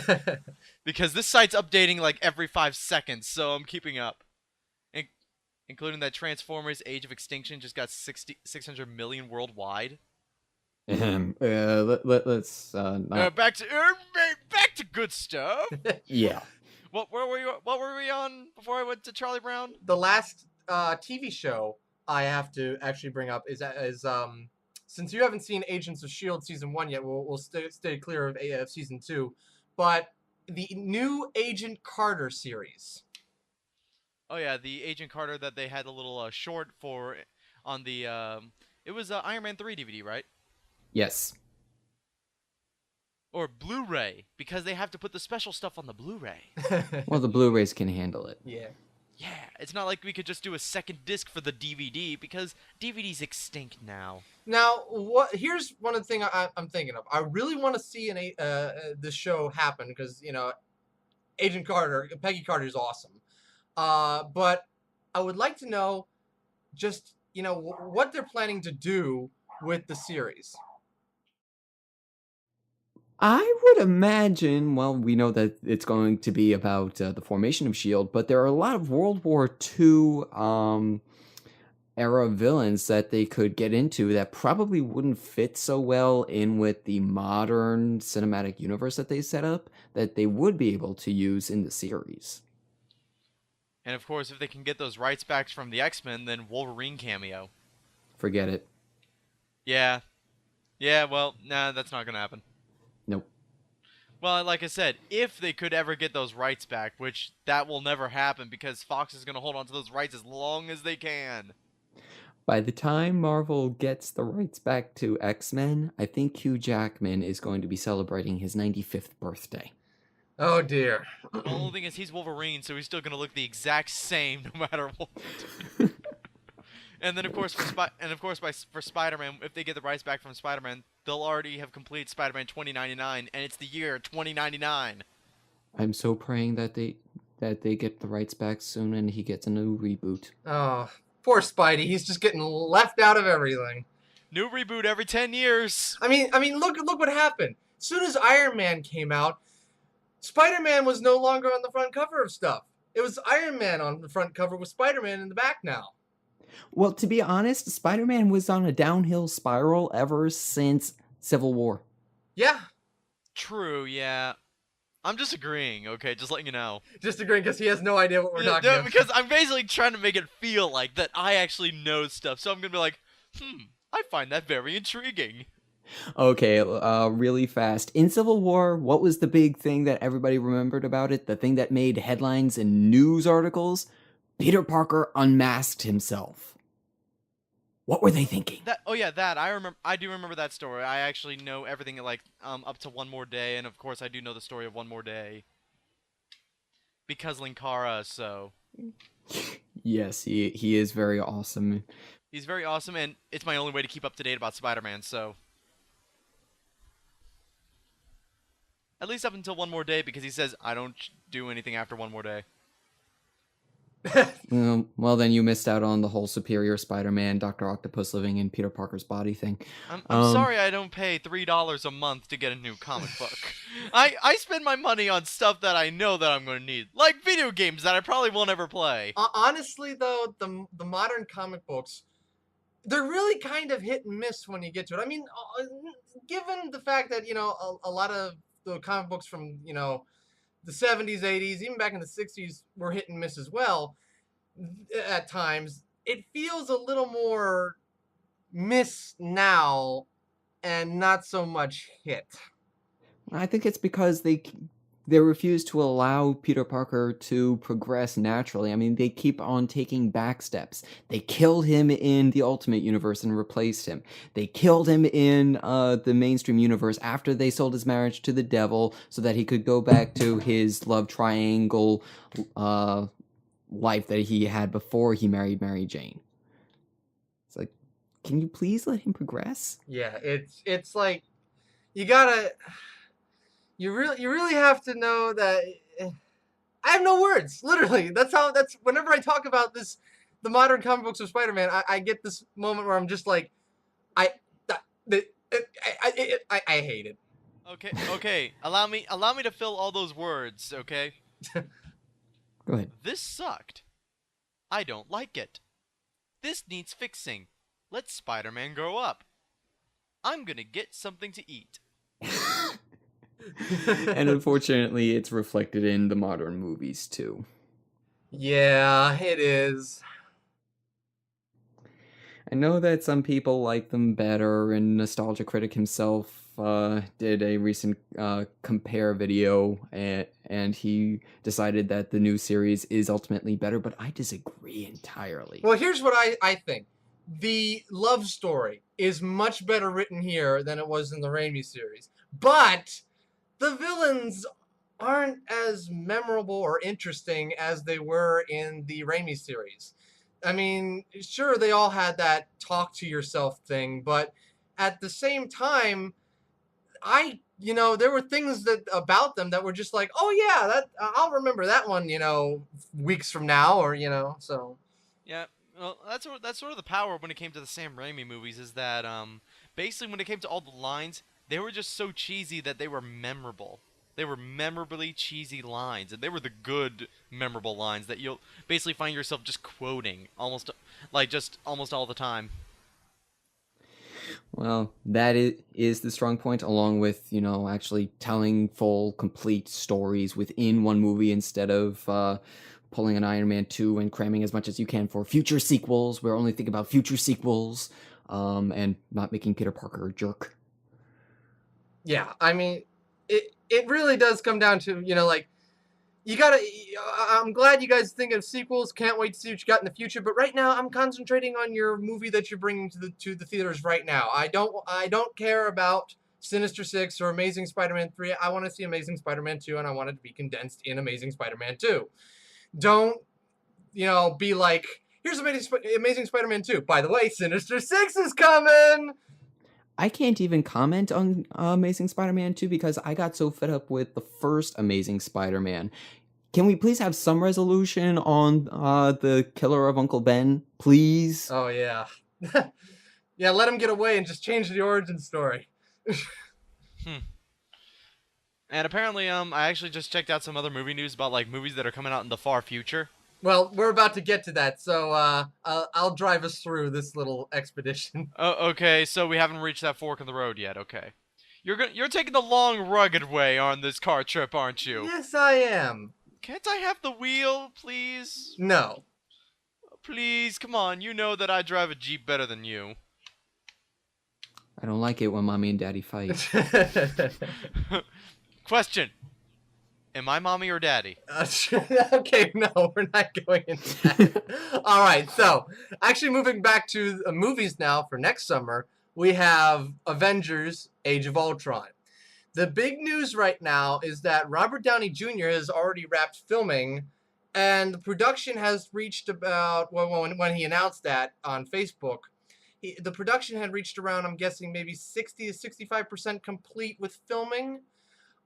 Speaker 2: because this site's updating like every 5 seconds, so I'm keeping up. In- Including that Transformers: Age of Extinction just got 600 million worldwide.
Speaker 3: Let's not.
Speaker 2: Back to good stuff.
Speaker 3: Yeah.
Speaker 2: What were we on before I went to Charlie Brown?
Speaker 1: The last TV show I have to actually bring up is since you haven't seen Agents of Shield season 1 yet, we'll stay clear of season 2, but the new Agent Carter series.
Speaker 2: Oh yeah, the Agent Carter that they had a little short for on the it was Iron Man 3 DVD, right?
Speaker 3: Yes.
Speaker 2: Or Blu-ray, because they have to put the special stuff on the Blu-ray.
Speaker 3: Well, the Blu-rays can handle it.
Speaker 1: Yeah.
Speaker 2: Yeah, it's not like we could just do a second disc for the DVD because DVD's extinct now.
Speaker 1: Now, here's one of the things I'm thinking of. I really want to see this show happen because, Agent Carter, Peggy Carter is awesome. But I would like to know just, what they're planning to do with the series.
Speaker 3: I would imagine, well, we know that it's going to be about the formation of S.H.I.E.L.D., but there are a lot of World War II era villains that they could get into that probably wouldn't fit so well in with the modern cinematic universe that they set up, that they would be able to use in the series.
Speaker 2: And of course, if they can get those rights back from the X-Men, then Wolverine cameo.
Speaker 3: Forget it.
Speaker 2: Yeah. Yeah, well, nah, that's not gonna happen.
Speaker 3: Nope.
Speaker 2: Well, like I said, if they could ever get those rights back, which that will never happen because Fox is going to hold on to those rights as long as they can.
Speaker 3: By the time Marvel gets the rights back to X-Men, I think Hugh Jackman is going to be celebrating his 95th birthday.
Speaker 1: Oh dear.
Speaker 2: The only thing is he's Wolverine, so he's still going to look the exact same no matter what. And then, of course, for Spider-Man, if they get the rights back from Spider-Man, they'll already have completed Spider-Man 2099, and it's the year 2099.
Speaker 3: I'm so praying that they get the rights back soon and he gets a new reboot.
Speaker 1: Oh, poor Spidey. He's just getting left out of everything.
Speaker 2: New reboot every 10 years.
Speaker 1: I mean, look what happened. As soon as Iron Man came out, Spider-Man was no longer on the front cover of stuff. It was Iron Man on the front cover with Spider-Man in the back now.
Speaker 3: Well, to be honest, Spider-Man was on a downhill spiral ever since Civil War.
Speaker 1: Yeah.
Speaker 2: True, yeah. I'm just agreeing, okay? Just letting you know.
Speaker 1: Just agreeing because he has no idea what we're talking about.
Speaker 2: Because I'm basically trying to make it feel like that I actually know stuff. So I'm going to be like, I find that very intriguing.
Speaker 3: Okay, really fast. In Civil War, what was the big thing that everybody remembered about it? The thing that made headlines and news articles? Peter Parker unmasked himself. What were they thinking?
Speaker 2: I do remember that story. I actually know everything like up to One More Day, and of course I do know the story of One More Day because Linkara. So
Speaker 3: yes, he is very awesome.
Speaker 2: He's very awesome, and it's my only way to keep up to date about Spider-Man. So at least up until One More Day, because he says I don't do anything after One More Day.
Speaker 3: Well, then you missed out on the whole Superior Spider-Man, Dr. Octopus living in Peter Parker's body thing.
Speaker 2: I'm sorry I don't pay $3 a month to get a new comic book. I spend my money on stuff that I know that I'm going to need, like video games that I probably won't ever play.
Speaker 1: Honestly, though, the modern comic books, they're really kind of hit and miss when you get to it. I mean, given the fact that, a lot of the comic books from, the 70s, 80s, even back in the 60s were hit and miss as well at times. It feels a little more miss now and not so much hit.
Speaker 3: I think it's because they refuse to allow Peter Parker to progress naturally. I mean, they keep on taking back steps. They killed him in the Ultimate Universe and replaced him. They killed him in the mainstream universe after they sold his marriage to the devil so that he could go back to his love triangle life that he had before he married Mary Jane. It's like, can you please let him progress?
Speaker 1: Yeah, it's like you gotta you really have to know that I have no words. Literally, that's whenever I talk about this, the modern comic books of Spider-Man, I get this moment where I'm just like, I I hate it.
Speaker 2: Okay, okay. Allow me to fill all those words, okay?
Speaker 3: Go ahead.
Speaker 2: This sucked. I don't like it. This needs fixing. Let Spider-Man grow up. I'm gonna get something to eat.
Speaker 3: And unfortunately, it's reflected in the modern movies too.
Speaker 1: Yeah, it is.
Speaker 3: I know that some people like them better, and Nostalgia Critic himself did a recent compare video, and he decided that the new series is ultimately better, but I disagree entirely.
Speaker 1: Well, here's what I think. The love story is much better written here than it was in the Raimi series. But the villains aren't as memorable or interesting as they were in the Raimi series. I mean, sure, they all had that talk to yourself thing, but at the same time, there were things that about them that were just like, oh yeah, that I'll remember that one, weeks from now, or so.
Speaker 2: Yeah, well, that's sort of the power when it came to the Sam Raimi movies is that basically when it came to all the lines, they were just so cheesy that they were memorable. They were memorably cheesy lines, and they were the good memorable lines that you'll basically find yourself just quoting just almost all the time.
Speaker 3: Well, that is the strong point, along with, actually telling full, complete stories within one movie instead of pulling an Iron Man 2 and cramming as much as you can for future sequels. We're only thinking about future sequels and not making Peter Parker a jerk.
Speaker 1: Yeah, I mean, it really does come down to, like, you gotta. I'm glad you guys think of sequels. Can't wait to see what you got in the future. But right now, I'm concentrating on your movie that you're bringing to the theaters right now. I don't care about Sinister Six or Amazing Spider-Man 3. I want to see Amazing Spider-Man 2, and I want it to be condensed in Amazing Spider-Man 2. Don't be like, here's Amazing Spider-Man 2. By the way, Sinister Six is coming.
Speaker 3: I can't even comment on Amazing Spider-Man 2 because I got so fed up with the first Amazing Spider-Man. Can we please have some resolution on the killer of Uncle Ben, please?
Speaker 1: Oh yeah, yeah. Let him get away and just change the origin story.
Speaker 2: And apparently, I actually just checked out some other movie news about like movies that are coming out in the far future.
Speaker 1: Well, we're about to get to that, so I'll drive us through this little expedition.
Speaker 2: Oh, okay, so we haven't reached that fork in the road yet. Okay, you're taking the long, rugged way on this car trip, aren't you?
Speaker 1: Yes, I am.
Speaker 2: Can't I have the wheel, please?
Speaker 1: No.
Speaker 2: Please, come on. You know that I drive a Jeep better than you.
Speaker 3: I don't like it when mommy and daddy fight.
Speaker 2: Question. Am I mommy or daddy?
Speaker 1: Okay, no, we're not going into that. All right, so actually moving back to movies now for next summer, we have Avengers: Age of Ultron. The big news right now is that Robert Downey Jr. has already wrapped filming, and the production has reached about, well, when he announced that on Facebook, the production had reached around, I'm guessing, maybe 60 to 65% complete with filming.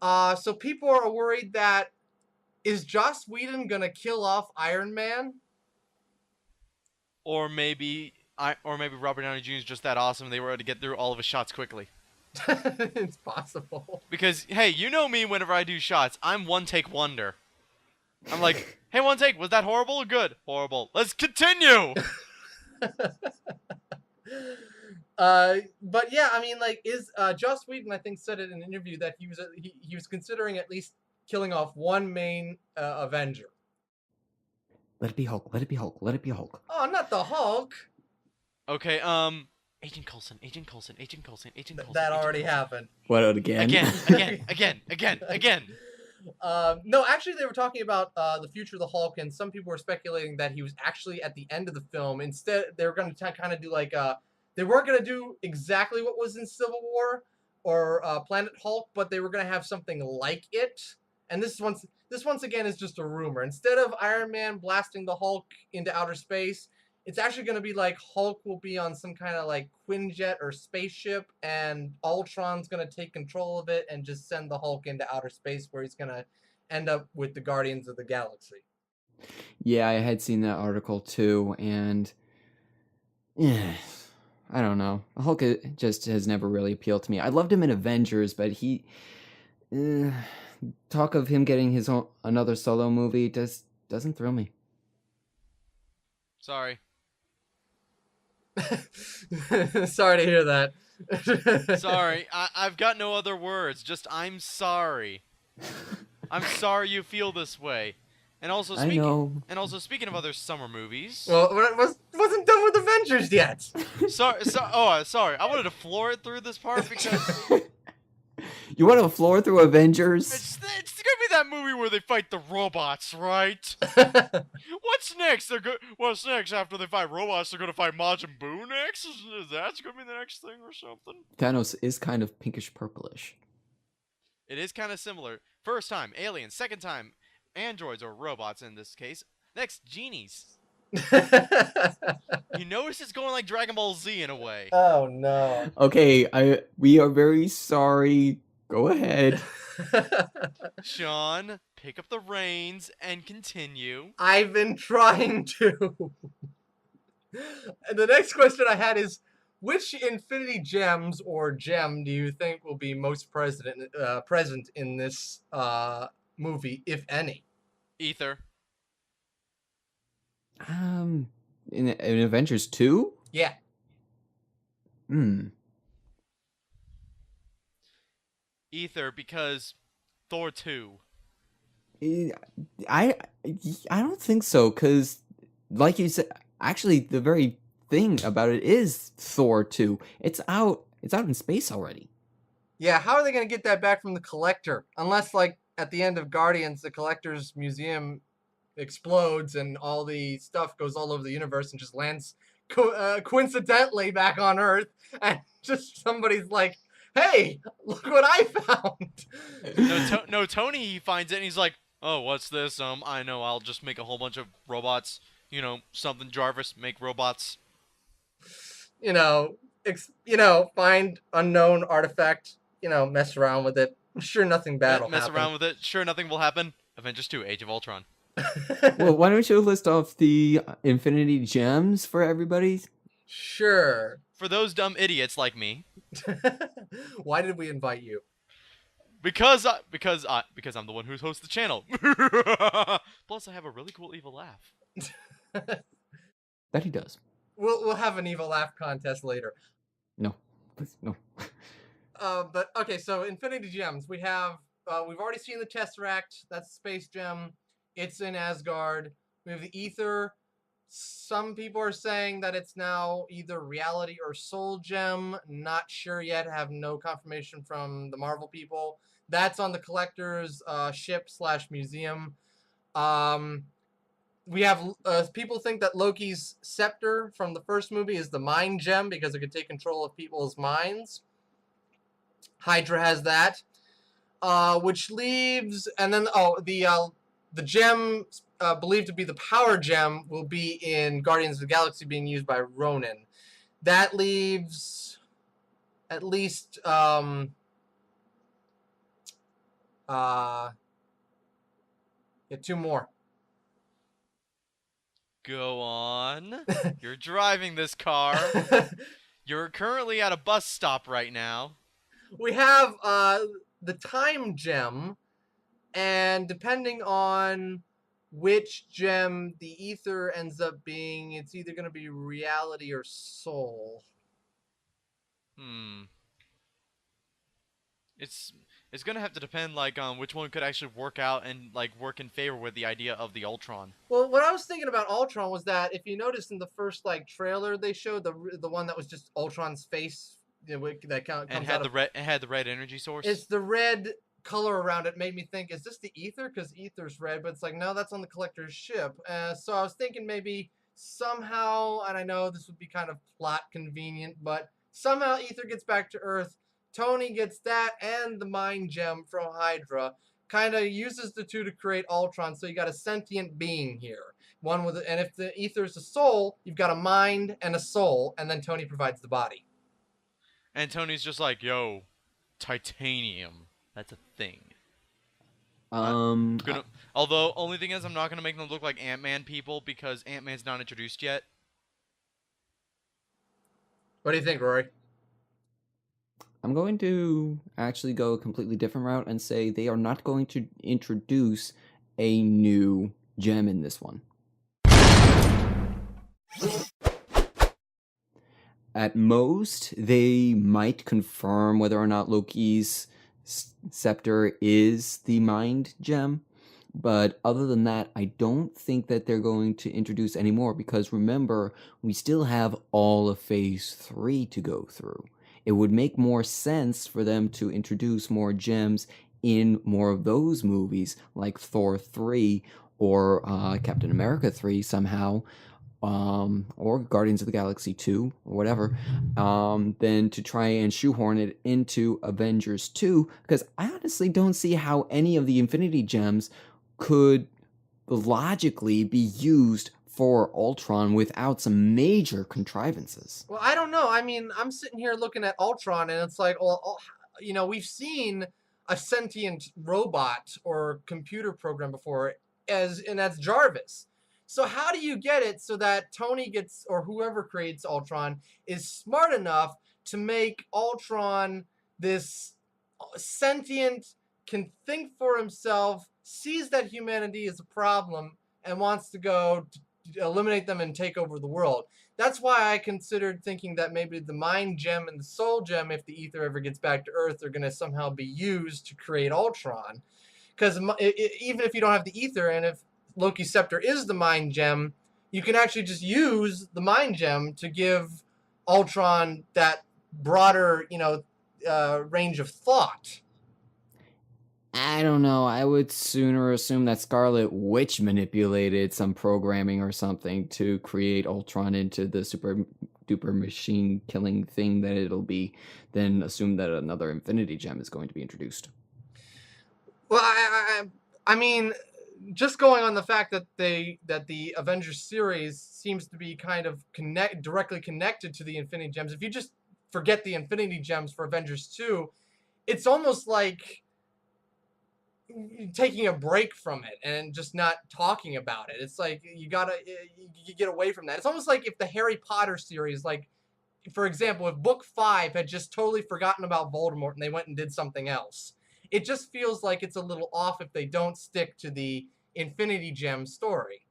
Speaker 1: So people are worried that, is Joss Whedon gonna kill off Iron Man?
Speaker 2: Or maybe Robert Downey Jr. is just that awesome and they were able to get through all of his shots quickly.
Speaker 1: It's possible.
Speaker 2: Because, hey, you know me whenever I do shots. I'm one-take wonder. I'm like, hey, one take, was that horrible or good? Horrible. Let's continue!
Speaker 1: But yeah, I mean, like, is Joss Whedon, I think, said it in an interview that he was considering at least killing off one main Avenger.
Speaker 3: Let it be Hulk. Let it be Hulk. Let it be Hulk.
Speaker 1: Oh, not the Hulk.
Speaker 2: Okay, Agent Coulson, Agent Coulson, Agent Coulson, Agent Coulson.
Speaker 1: That
Speaker 2: Agent
Speaker 1: already
Speaker 2: Coulson.
Speaker 1: happened.
Speaker 3: What again?
Speaker 2: Again.
Speaker 1: No, actually, they were talking about the future of the Hulk, and some people were speculating that he was actually at the end of the film. Instead, they were going to kind of do like they weren't going to do exactly what was in Civil War or Planet Hulk, but they were going to have something like it. And this once again is just a rumor. Instead of Iron Man blasting the Hulk into outer space, it's actually going to be like Hulk will be on some kind of like Quinjet or spaceship, and Ultron's going to take control of it and just send the Hulk into outer space, where he's going to end up with the Guardians of the Galaxy.
Speaker 3: Yeah, I had seen that article too, and yeah, I don't know. Hulk just has never really appealed to me. I loved him in Avengers, but uh, talk of him getting his own another solo movie just doesn't thrill me.
Speaker 2: Sorry.
Speaker 1: Sorry to hear that.
Speaker 2: Sorry. I've got no other words. Just I'm sorry. I'm sorry you feel this way. And also
Speaker 3: I know.
Speaker 2: speaking of other summer movies.
Speaker 1: Well, wasn't done with Avengers yet.
Speaker 2: Sorry. I wanted to floor it through this part because
Speaker 3: You want to floor through Avengers?
Speaker 2: it's gonna be that movie where they fight the robots, right? What's next? What's next after they fight robots? They're gonna fight Majin Buu next? Is that gonna be the next thing or something?
Speaker 3: Thanos is kind of pinkish purplish.
Speaker 2: It is kind of similar. First time, aliens. Second time, androids or robots in this case. Next, genies. You notice it's going like Dragon Ball Z in a way.
Speaker 1: Oh no.
Speaker 3: Okay, we are very sorry. Go ahead.
Speaker 2: Sean, pick up the reins and continue.
Speaker 1: I've been trying to. And the next question I had is, which Infinity Gems or gem do you think will be most present in this movie, if any?
Speaker 2: Ether.
Speaker 3: In Avengers 2?
Speaker 1: Yeah.
Speaker 2: Ether because Thor 2.
Speaker 3: I don't think so, because like you said, actually the very thing about it is Thor 2. It's out in space already.
Speaker 1: Yeah, how are they going to get that back from the Collector? Unless, like, at the end of Guardians, the Collector's museum explodes and all the stuff goes all over the universe and just lands coincidentally back on Earth, and just somebody's like, hey, look what I found.
Speaker 2: No, Tony, he finds it and he's like, oh, what's this? I know, I'll just make a whole bunch of robots. You know, something Jarvis, make robots.
Speaker 1: Find unknown artifact, mess around with it. I'm sure nothing bad will
Speaker 2: Mess
Speaker 1: happen.
Speaker 2: around with it. Sure, nothing will happen. Avengers 2, Age of Ultron.
Speaker 3: Well, why don't you list off the Infinity Gems for everybody?
Speaker 1: Sure.
Speaker 2: For those dumb idiots like me.
Speaker 1: Why did we invite you?
Speaker 2: Because I'm the one who hosts the channel. Plus, I have a really cool evil laugh.
Speaker 3: That he does.
Speaker 1: We'll have an evil laugh contest later.
Speaker 3: No, please, no.
Speaker 1: But okay, so Infinity Gems. We've already seen the Tesseract. That's Space Gem. It's in Asgard. We have the Ether. Some people are saying that it's now either Reality or Soul Gem. Not sure yet. Have no confirmation from the Marvel people. That's on the Collector's ship/museum. We have people think that Loki's scepter from the first movie is the Mind Gem because it could take control of people's minds. Hydra has that, which leaves, and then the gem believed to be the Power Gem will be in Guardians of the Galaxy, being used by Ronan. That leaves at least two more.
Speaker 2: Go on. You're driving this car. You're currently at a bus stop right now.
Speaker 1: We have the Time Gem, and depending on which gem the Ether ends up being, it's either going to be Reality or Soul.
Speaker 2: It's It's gonna have to depend like on which one could actually work out and like work in favor with the idea of the Ultron.
Speaker 1: Well, what I was thinking about Ultron was that if you notice in the first like trailer they showed the one that was just Ultron's face, that
Speaker 2: And
Speaker 1: comes
Speaker 2: had
Speaker 1: out
Speaker 2: the
Speaker 1: of,
Speaker 2: red, it had the red energy
Speaker 1: it's
Speaker 2: source.
Speaker 1: the red color around it made me think, is this the ether? Because ether's red, but it's like, no, that's on the collector's ship. So I was thinking maybe somehow, and I know this would be kind of plot convenient, but somehow ether gets back to Earth. Tony gets that and the mind gem from Hydra. Kind of uses the two to create Ultron. So you got a sentient being here. One with, and if the ether is a soul, you've got a mind and a soul, and then Tony provides the body.
Speaker 2: And Tony's just like, yo, titanium. That's a thing. I'm
Speaker 3: Um,
Speaker 2: gonna. Although, only thing is, I'm not gonna make them look like Ant-Man people because Ant-Man's not introduced yet.
Speaker 1: What do you think, Rory?
Speaker 3: I'm going to actually go a completely different route and say they are not going to introduce a new gem in this one. At most, they might confirm whether or not Loki's scepter is the mind gem. But other than that, I don't think that they're going to introduce any more because remember, we still have all of Phase 3 to go through. It would make more sense for them to introduce more gems in more of those movies, like Thor 3 or Captain America 3 somehow, or Guardians of the Galaxy 2, or whatever, than to try and shoehorn it into Avengers 2, because I honestly don't see how any of the Infinity Gems could logically be used for Ultron without some major contrivances.
Speaker 1: Well, I don't know. I mean, I'm sitting here looking at Ultron, and it's like, well, we've seen a sentient robot or computer program before, and that's Jarvis. So how do you get it so that Tony gets, or whoever creates Ultron is smart enough to make Ultron this sentient, can think for himself, sees that humanity is a problem, and wants to go to eliminate them and take over the world? That's why I considered thinking that maybe the mind gem and the soul gem, if the ether ever gets back to Earth, are going to somehow be used to create Ultron. Because even if you don't have the ether, and if Loki's scepter is the mind gem, you can actually just use the mind gem to give Ultron that broader, range of thought.
Speaker 3: I don't know. I would sooner assume that Scarlet Witch manipulated some programming or something to create Ultron into the super duper machine killing thing that it'll be, than assume that another Infinity Gem is going to be introduced.
Speaker 1: Well, I mean, just going on the fact that the Avengers series seems to be kind of directly connected to the Infinity Gems. If you just forget the Infinity Gems for Avengers 2, it's almost like taking a break from it and just not talking about it. It's like you get away from that. It's almost like if the Harry Potter series, like for example, if book 5 had just totally forgotten about Voldemort and they went and did something else. It just feels like it's a little off if they don't stick to the Infinity Gem story.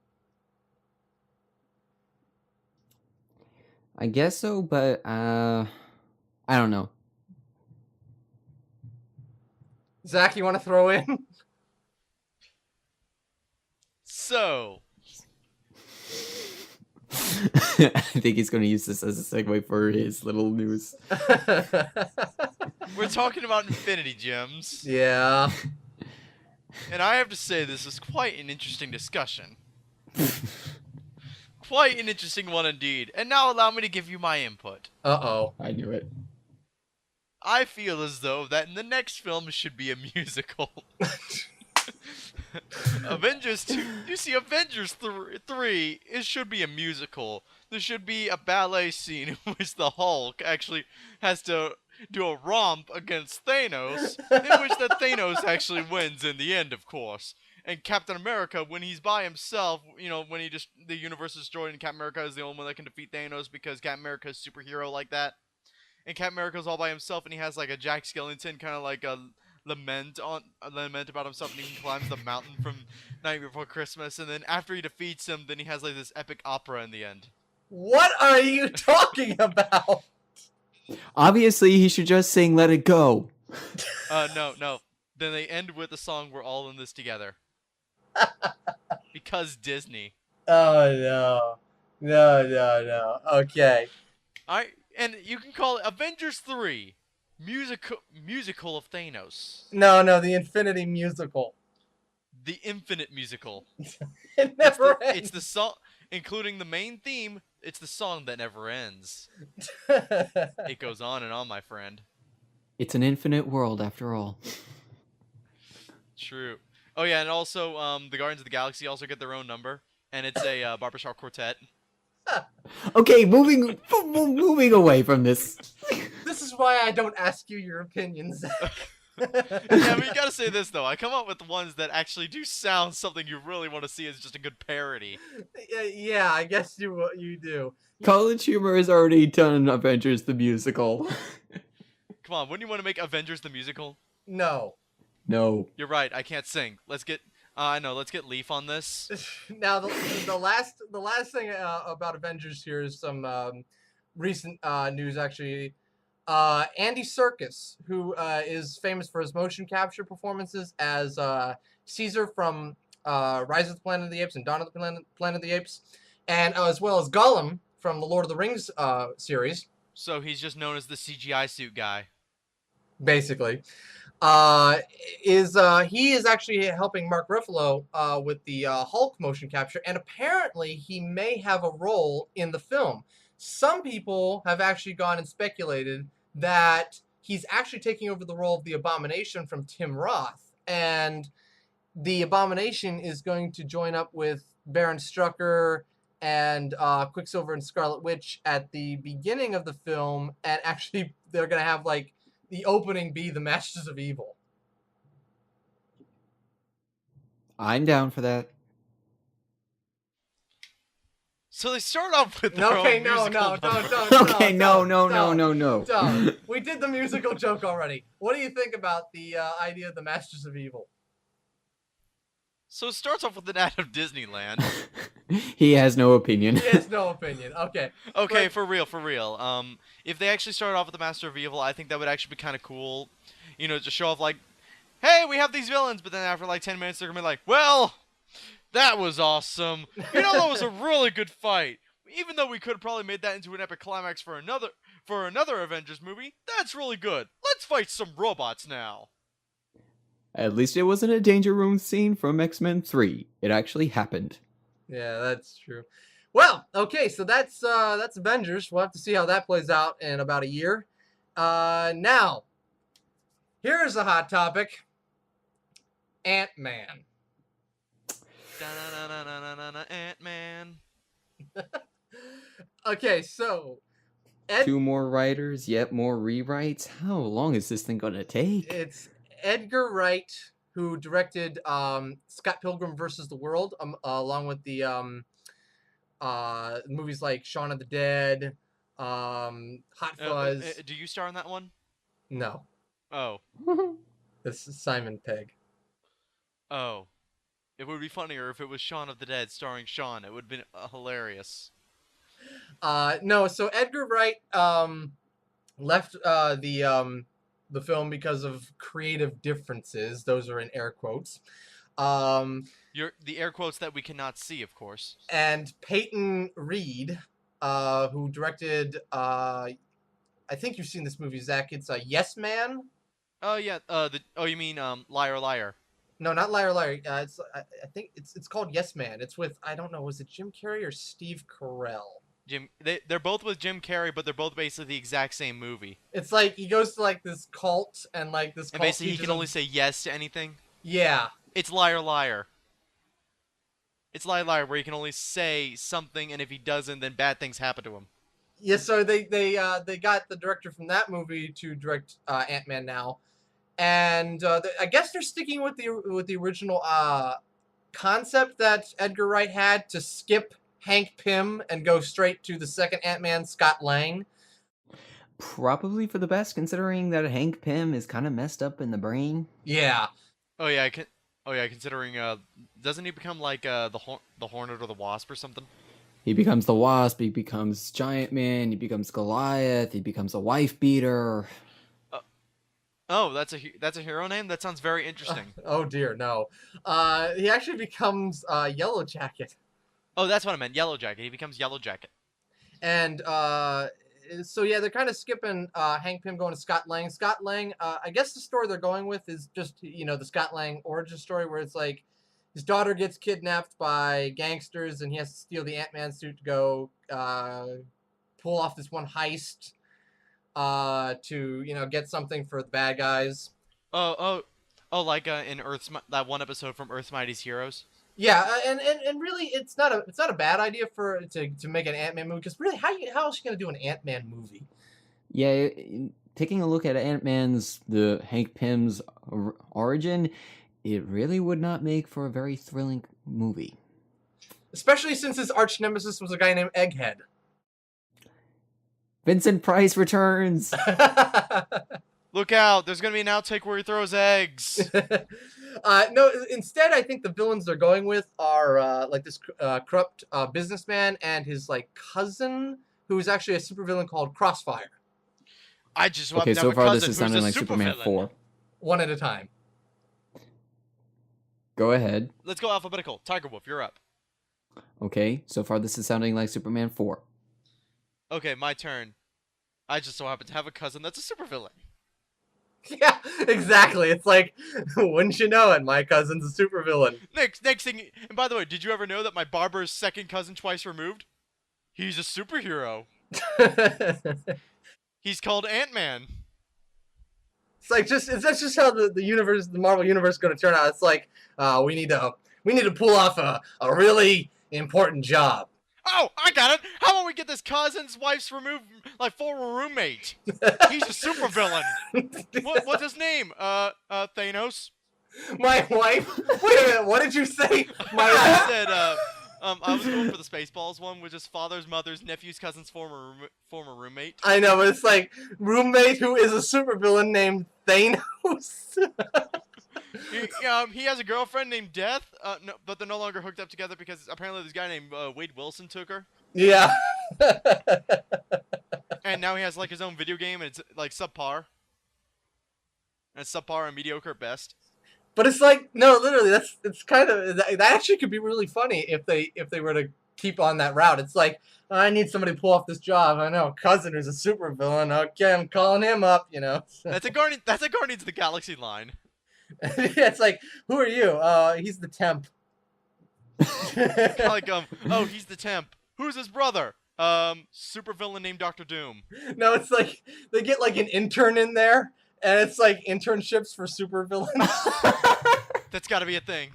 Speaker 3: I guess so, but I don't know.
Speaker 1: Zach, you want to throw in?
Speaker 2: So,
Speaker 3: I think he's going to use this as a segue for his little news.
Speaker 2: we're talking about Infinity Gems,
Speaker 1: Yeah.
Speaker 2: and I have to say this is quite an interesting discussion. Quite an interesting one indeed. And now allow me to give you my input.
Speaker 1: Uh-oh.
Speaker 3: I knew it.
Speaker 2: I feel as though that in the next film should be a musical. Avengers 2, you see, Avengers 3, it should be a musical. There should be a ballet scene in which the Hulk actually has to do a romp against Thanos, in which the Thanos actually wins in the end, of course. And Captain America, when he's by himself, when the universe is destroyed and Captain America is the only one that can defeat Thanos because Captain America is a superhero like that. And Captain America's all by himself and he has like a Jack Skellington kind of like a lament about himself, and he climbs the mountain from Night Before Christmas, and then after he defeats him, then he has like this epic opera in the end.
Speaker 1: What are you talking about?
Speaker 3: Obviously, he should just sing "Let It Go."
Speaker 2: No. Then they end with the song "We're All in This Together" because Disney.
Speaker 1: Oh no. No, no, no. Okay.
Speaker 2: All right, and you can call it Avengers 3, musical of Thanos,
Speaker 1: No, no, the Infinity Musical.
Speaker 2: the Infinite Musical.
Speaker 1: It
Speaker 2: It's
Speaker 1: never
Speaker 2: the
Speaker 1: ends.
Speaker 2: song, including the main theme. It's the song that never ends. It goes on and on, my friend.
Speaker 3: It's an infinite world after all.
Speaker 2: True. Oh yeah, and also the Guardians of the Galaxy also get their own number, and it's a barbershop quartet.
Speaker 3: Okay, moving away from this.
Speaker 1: This is why I don't ask you your opinions, Zach.
Speaker 2: Yeah, but you gotta say this though. I come up with ones that actually do sound something you really want to see as just a good parody.
Speaker 1: Yeah, I guess you do.
Speaker 3: College Humor has already done Avengers the Musical.
Speaker 2: Come on, wouldn't you want to make Avengers the musical?
Speaker 1: No.
Speaker 3: No.
Speaker 2: You're right. I can't sing. Let's get. I know. Let's get Leaf on this.
Speaker 1: Now the last thing about Avengers here is some recent news actually. Andy Serkis, who is famous for his motion capture performances as Caesar from Rise of the Planet of the Apes and Dawn of the Planet of the Apes, and as well as Gollum from the Lord of the Rings series,
Speaker 2: So he's just known as the CGI suit guy.
Speaker 1: basically. He is actually helping Mark Ruffalo with the Hulk motion capture, and apparently he may have a role in the film. Some people have actually gone and speculated that he's actually taking over the role of the Abomination from Tim Roth, and the Abomination is going to join up with Baron Strucker and Quicksilver and Scarlet Witch at the beginning of the film, and actually they're going to have like the opening be the Masters of Evil.
Speaker 3: I'm down for that.
Speaker 2: So they start off with their
Speaker 1: Okay,
Speaker 2: own
Speaker 1: no,
Speaker 2: musical
Speaker 1: no,
Speaker 2: number.
Speaker 3: Okay, no.
Speaker 1: Don't. We did the musical joke already. What do you think about the idea of the Masters of Evil?
Speaker 2: So it starts off with an ad of Disneyland.
Speaker 3: He has no opinion.
Speaker 1: He has no opinion. Okay.
Speaker 2: Okay,
Speaker 1: But-
Speaker 2: for real, for real. If they actually started off with the Master of Evil, I think that would actually be kind of cool. You know, to show off like, hey, we have these villains, but then after like 10 minutes, they're gonna be like, well, that was awesome. You know, that was a really good fight. Even though we could have probably made that into an epic climax for another Avengers movie, that's really good. Let's fight some robots now.
Speaker 3: At least it wasn't a Danger Room scene from X-Men 3. It actually happened.
Speaker 1: Yeah, that's true. Well, okay, so that's Avengers. We'll have to see how that plays out in about a year. Now, here's a hot topic. Ant-Man.
Speaker 2: Ant-Man.
Speaker 1: Okay, so
Speaker 3: Two more writers, yet more rewrites. How long is this thing gonna take?
Speaker 1: it's Edgar Wright who directed Scott Pilgrim versus the World, along with the movies like Shaun of the Dead, Hot Fuzz.
Speaker 2: Do you star in that one?
Speaker 1: No,
Speaker 2: Oh.
Speaker 1: this is Simon Pegg.
Speaker 2: Oh. It would be funnier if it was Shaun of the Dead starring Shaun. It would have been hilarious.
Speaker 1: No, so Edgar Wright left the film because of creative differences. Those are in air quotes.
Speaker 2: The air quotes that we cannot see, of course.
Speaker 1: And Peyton Reed, who directed, I think you've seen this movie, Zach. It's a Yes Man.
Speaker 2: Oh yeah. You mean Liar Liar?
Speaker 1: No, not Liar Liar. I think it's called Yes Man. It's with, I don't know, was it Jim Carrey or Steve Carell?
Speaker 2: They're both with Jim Carrey, but they're both basically the exact same movie.
Speaker 1: It's like he goes to like this cult, and like this
Speaker 2: And
Speaker 1: cult
Speaker 2: basically he
Speaker 1: teaches
Speaker 2: can
Speaker 1: him-
Speaker 2: only say yes to anything.
Speaker 1: Yeah.
Speaker 2: It's Liar Liar. It's Liar Liar where he can only say something, and if he doesn't, then bad things happen to him.
Speaker 1: Yeah, so they got the director from that movie to direct Ant-Man now, and I guess they're sticking with the original concept that Edgar Wright had to skip Hank Pym and go straight to the second Ant-Man, Scott Lang.
Speaker 3: Probably for the best, considering that Hank Pym is kind of messed up in the brain.
Speaker 1: Yeah.
Speaker 2: Oh yeah, considering doesn't he become like the Hornet or the Wasp or something?
Speaker 3: He becomes the Wasp, he becomes Giant Man, he becomes Goliath, he becomes a wife beater.
Speaker 2: Oh, that's a hero name. That sounds very interesting.
Speaker 1: Oh dear, no. He actually becomes Yellow Jacket.
Speaker 2: Oh, that's what I meant. Yellow Jacket. He becomes Yellow Jacket.
Speaker 1: And so yeah, they're kind of skipping Hank Pym going to Scott Lang. Scott Lang, I guess the story they're going with is just the Scott Lang origin story where it's like his daughter gets kidnapped by gangsters and he has to steal the Ant-Man suit to go pull off this one heist to get something for the bad guys.
Speaker 2: Oh, oh, oh! Like in that one episode from Earth's Mightiest Heroes.
Speaker 1: Yeah, and really, it's not a bad idea to make an Ant-Man movie because really, how else are you gonna do an Ant-Man movie?
Speaker 3: Yeah, taking a look at Ant-Man's the Hank Pym's origin, it really would not make for a very thrilling movie.
Speaker 1: Especially since his arch nemesis was a guy named Egghead.
Speaker 3: Vincent Price returns.
Speaker 2: Look out! There's gonna be an outtake where he throws eggs.
Speaker 1: No, instead, I think the villains they're going with are like this corrupt businessman and his like cousin, who is actually a supervillain called Crossfire.
Speaker 2: I just
Speaker 3: Okay,
Speaker 2: happen to
Speaker 3: so
Speaker 2: have a
Speaker 3: far
Speaker 2: cousin
Speaker 3: this is
Speaker 2: who's
Speaker 3: sounding
Speaker 2: a
Speaker 3: like Superman
Speaker 2: supervillain.
Speaker 3: 4.
Speaker 1: One at a time.
Speaker 3: Go ahead.
Speaker 2: Let's go alphabetical. Tiger Wolf, you're up.
Speaker 3: Okay, so far this is sounding like Superman 4.
Speaker 2: Okay, my turn. I just so happen to have a cousin that's a supervillain.
Speaker 1: Yeah, exactly. It's like, wouldn't you know it? My cousin's a supervillain.
Speaker 2: Next thing, and by the way, did you ever know that my barber's second cousin twice removed? He's a superhero. He's called Ant-Man.
Speaker 1: It's like that's just how the Marvel universe is going to turn out. It's like we need to pull off a really important job.
Speaker 2: Oh, I got it. How about we get this cousin's wife's former roommate? He's a supervillain. What's his name? Thanos.
Speaker 1: My wife. Wait a minute. What did you say? My
Speaker 2: I
Speaker 1: wife.
Speaker 2: said, I was going for the Spaceballs one, which is father's, mother's, nephew's, cousin's former roommate.
Speaker 1: I know, but it's like roommate who is a supervillain named Thanos.
Speaker 2: He has a girlfriend named Death, no, but they're no longer hooked up together because apparently this guy named Wade Wilson took her.
Speaker 1: Yeah.
Speaker 2: And now he has like his own video game, and it's like subpar. And it's subpar and mediocre at best.
Speaker 1: But it's like no, literally, it's kind of that actually could be really funny if they were to keep on that route. It's like I need somebody to pull off this job. I know, cousin is a supervillain. Okay, I'm calling him up.
Speaker 2: That's a Guardians of the Galaxy line.
Speaker 1: Yeah, it's like, who are you? He's the temp.
Speaker 2: Like oh, he's the temp. Who's his brother? Supervillain named Doctor Doom.
Speaker 1: No, it's like they get like an intern in there, and it's like internships for supervillains.
Speaker 2: That's got to be a thing.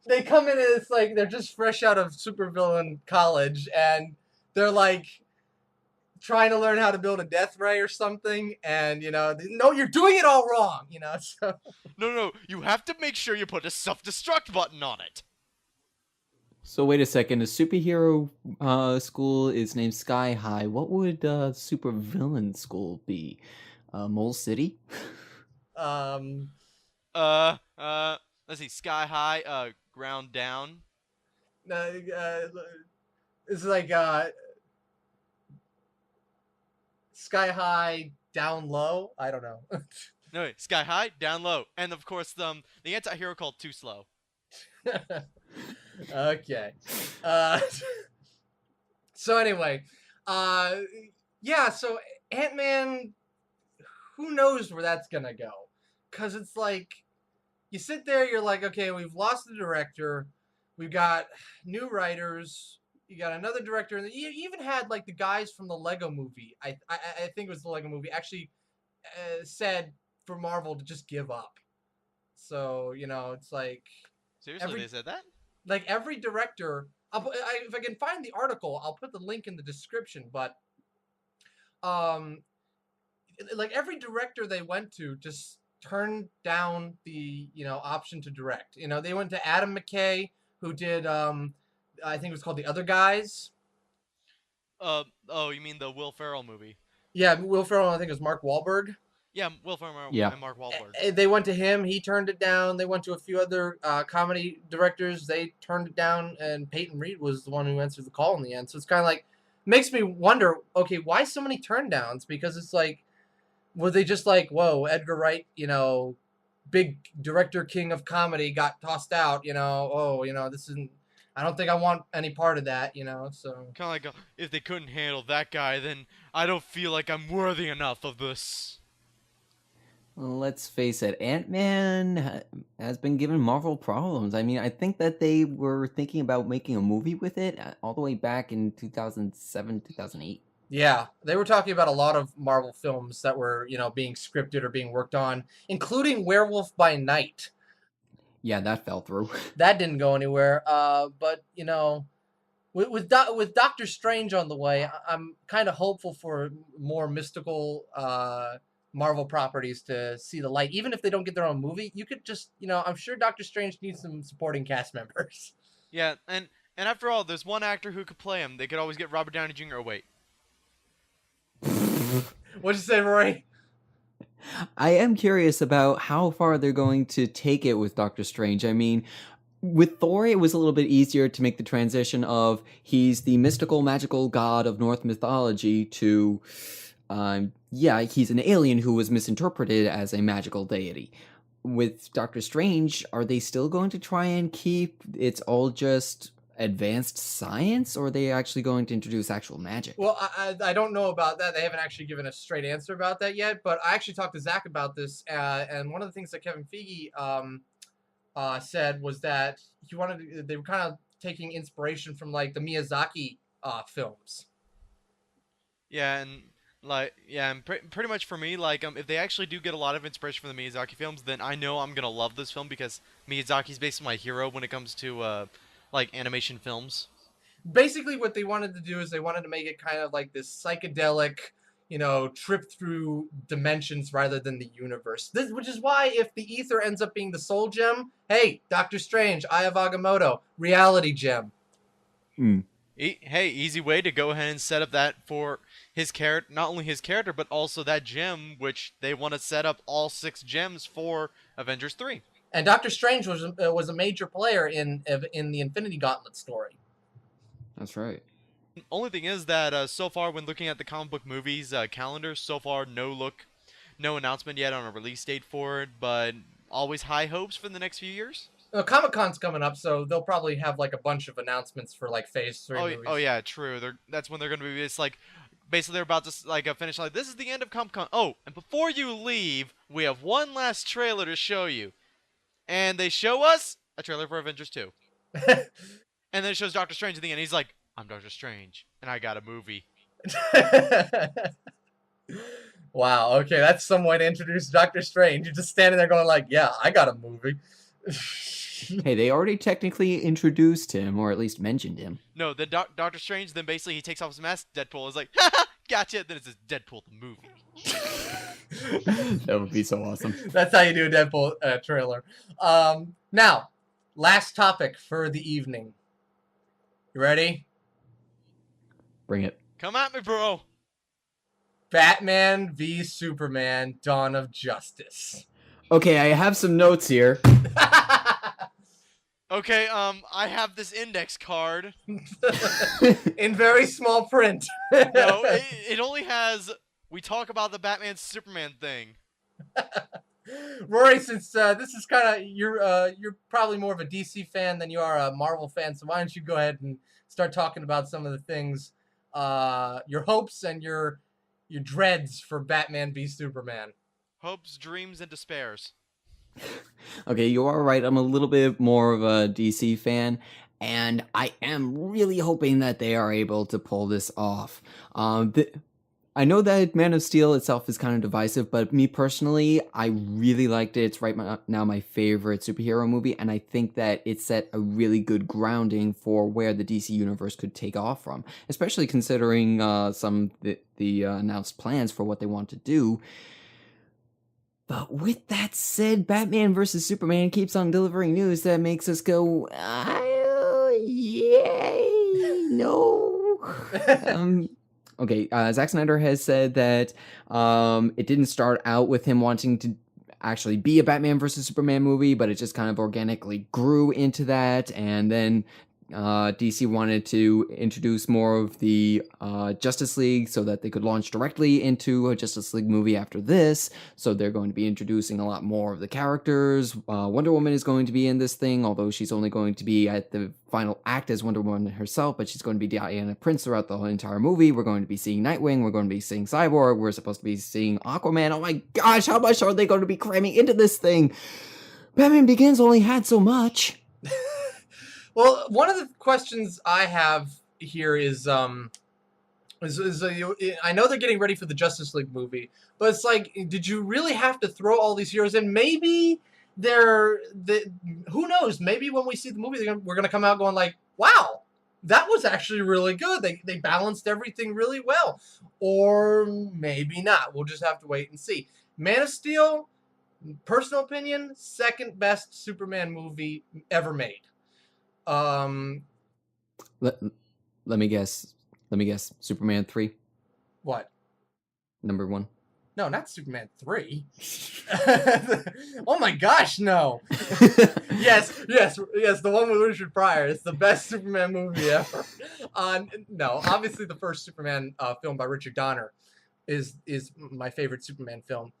Speaker 1: They come in and it's like they're just fresh out of supervillain college, and they're like trying to learn how to build a death ray or something, and no, you're doing it all wrong, so.
Speaker 2: No, you have to make sure you put a self-destruct button on it.
Speaker 3: So wait a second, a superhero school is named Sky High. What would supervillain school be? Mole City?
Speaker 2: Let's see, Sky High, Ground Down.
Speaker 1: It's like Sky High, Down Low. I don't know.
Speaker 2: No, wait, Sky High, Down Low, and of course the anti-hero called Too Slow.
Speaker 1: Okay. So anyway, yeah. So Ant-Man, who knows where that's gonna go? Cause it's like you sit there, you're like, okay, we've lost the director, we've got new writers. You got another director, and you even had like the guys from the Lego Movie. I think it was the Lego Movie. Actually, said for Marvel to just give up. So it's like
Speaker 2: Seriously, they said that?
Speaker 1: like every director. If I can find the article, I'll put the link in the description. But like every director they went to just turned down the option to direct. They went to Adam McKay, who did I think it was called The Other Guys.
Speaker 2: Oh, you mean the Will Ferrell movie?
Speaker 1: Yeah, Will Ferrell. I think it was Mark Wahlberg.
Speaker 2: Yeah, Will Ferrell
Speaker 3: Yeah.
Speaker 2: and Mark Wahlberg.
Speaker 1: They went to him. He turned it down. They went to a few other comedy directors. They turned it down, and Peyton Reed was the one who answered the call in the end. So it's kind of like makes me wonder. Okay, why so many turn downs? Because it's like, Were they just like, whoa, Edgar Wright, big director, king of comedy, got tossed out, oh, this isn't, I don't think I want any part of that, so.
Speaker 2: Kind of like if they couldn't handle that guy, then I don't feel like I'm worthy enough of this.
Speaker 3: Let's face it, Ant-Man has been giving Marvel problems. I mean, I think that they were thinking about making a movie with it all the way back in 2007, 2008.
Speaker 1: Yeah, they were talking about a lot of Marvel films that were, being scripted or being worked on, including Werewolf by Night.
Speaker 3: Yeah, that fell through.
Speaker 1: That didn't go anywhere. But with Doctor Strange on the way, I'm kind of hopeful for more mystical Marvel properties to see the light. Even if they don't get their own movie, you could just, I'm sure Doctor Strange needs some supporting cast members.
Speaker 2: Yeah, and after all, there's one actor who could play him. They could always get Robert Downey Jr. Oh, wait.
Speaker 1: What'd you say, Rory?
Speaker 3: I am curious about how far they're going to take it with Doctor Strange. I mean, with Thor, it was a little bit easier to make the transition of he's the mystical, magical god of Norse mythology to, yeah, he's an alien who was misinterpreted as a magical deity. With Doctor Strange, are they still going to try and keep it's all just advanced science, or are they actually going to introduce actual magic?
Speaker 1: Well, I don't know about that. They haven't actually given a straight answer about that yet. But I actually talked to Zach about this, and one of the things that Kevin Feige said was that they were kind of taking inspiration from like the Miyazaki films.
Speaker 2: Yeah, and pretty much for me, like if they actually do get a lot of inspiration from the Miyazaki films, then I know I'm gonna love this film because Miyazaki's basically my hero when it comes to like animation films.
Speaker 1: Basically, what they wanted to do is they wanted to make it kind of like this psychedelic, trip through dimensions rather than the universe. Which is why if the ether ends up being the soul gem, hey, Doctor Strange, Eye of Agamotto, reality gem.
Speaker 3: Hmm.
Speaker 2: Hey, easy way to go ahead and set up that for his character, not only his character, but also that gem, which they want to set up all 6 gems for Avengers 3.
Speaker 1: And Doctor Strange was a major player in the Infinity Gauntlet story.
Speaker 3: That's right.
Speaker 2: Only thing is that so far, when looking at the comic book movies calendar, so far no announcement yet on a release date for it, but always high hopes for the next few years.
Speaker 1: Comic-Con's coming up, so they'll probably have like a bunch of announcements for like Phase 3 movies.
Speaker 2: Oh yeah, true. That's when they're going to be. It's like basically they're about to like finish. Like this is the end of Comic-Con. Oh, and before you leave, we have one last trailer to show you, and they show us a trailer for Avengers 2, and then it shows Doctor Strange at the end. He's like, "I'm Doctor Strange, and I got a movie."
Speaker 1: Wow. Okay, that's some way to introduce Doctor Strange. You're just standing there going like, "Yeah, I got a movie."
Speaker 3: Hey, they already technically introduced him, or at least mentioned him.
Speaker 2: No, then Doctor Strange, then basically he takes off his mask. Deadpool is like, "Haha, gotcha." Then it's just Deadpool the movie.
Speaker 3: That would be so awesome.
Speaker 1: That's how you do a Deadpool trailer. Now, last topic for the evening. You ready?
Speaker 3: Bring it.
Speaker 2: Come at me, bro.
Speaker 1: Batman v Superman: Dawn of Justice.
Speaker 3: Okay, I have some notes here.
Speaker 2: Okay, I have this index card.
Speaker 1: In very small print.
Speaker 2: No, it only has. We talk about the Batman Superman thing.
Speaker 1: Rory, since this is kind of you're probably more of a DC fan than you are a Marvel fan, so why don't you go ahead and start talking about some of the things, your hopes and your dreads for Batman v Superman.
Speaker 2: Hopes, dreams, and despairs.
Speaker 3: Okay, you are right. I'm a little bit more of a DC fan, and I am really hoping that they are able to pull this off. I know that Man of Steel itself is kind of divisive, but me personally, I really liked it. It's right now my favorite superhero movie, and I think that it set a really good grounding for where the DC universe could take off from, especially considering some of the announced plans for what they want to do. But with that said, Batman vs. Superman keeps on delivering news that makes us go, yay, no. Okay, Zack Snyder has said that it didn't start out with him wanting to actually be a Batman vs. Superman movie, but it just kind of organically grew into that, and then DC wanted to introduce more of the Justice League so that they could launch directly into a Justice League movie after this. So they're going to be introducing a lot more of the characters. Wonder Woman is going to be in this thing, although she's only going to be at the final act as Wonder Woman herself, but she's going to be Diana Prince throughout the whole entire movie. We're going to be seeing Nightwing. We're going to be seeing Cyborg. We're supposed to be seeing Aquaman. Oh my gosh, how much are they going to be cramming into this thing? Batman Begins only had so much.
Speaker 1: Well, one of the questions I have here is I know they're getting ready for the Justice League movie, but it's like, did you really have to throw all these heroes in? Maybe who knows? Maybe when we see the movie, we're gonna come out going like, wow, that was actually really good. They balanced everything really well, or maybe not. We'll just have to wait and see. Man of Steel, personal opinion, second best Superman movie ever made.
Speaker 3: Let, let me guess. Let me guess. Superman 3,
Speaker 1: What?
Speaker 3: number 1.
Speaker 1: No, not Superman 3. Oh my gosh, no. Yes, the one with Richard Pryor. It's the best Superman movie ever. No, obviously the first Superman film by Richard Donner is my favorite Superman film.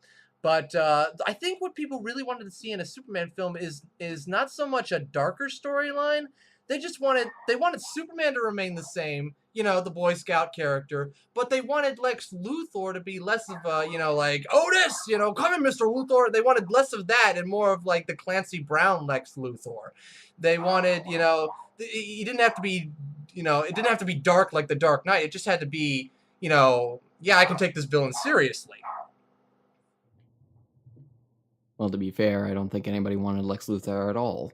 Speaker 1: But I think what people really wanted to see in a Superman film is not so much a darker storyline. They wanted Superman to remain the same, the Boy Scout character, but they wanted Lex Luthor to be less of a, like, Otis, come in, Mr. Luthor. They wanted less of that and more of like the Clancy Brown Lex Luthor. They wanted, he didn't have to be, it didn't have to be dark like the Dark Knight. It just had to be, yeah, I can take this villain seriously.
Speaker 3: Well, to be fair, I don't think anybody wanted Lex Luthor at all.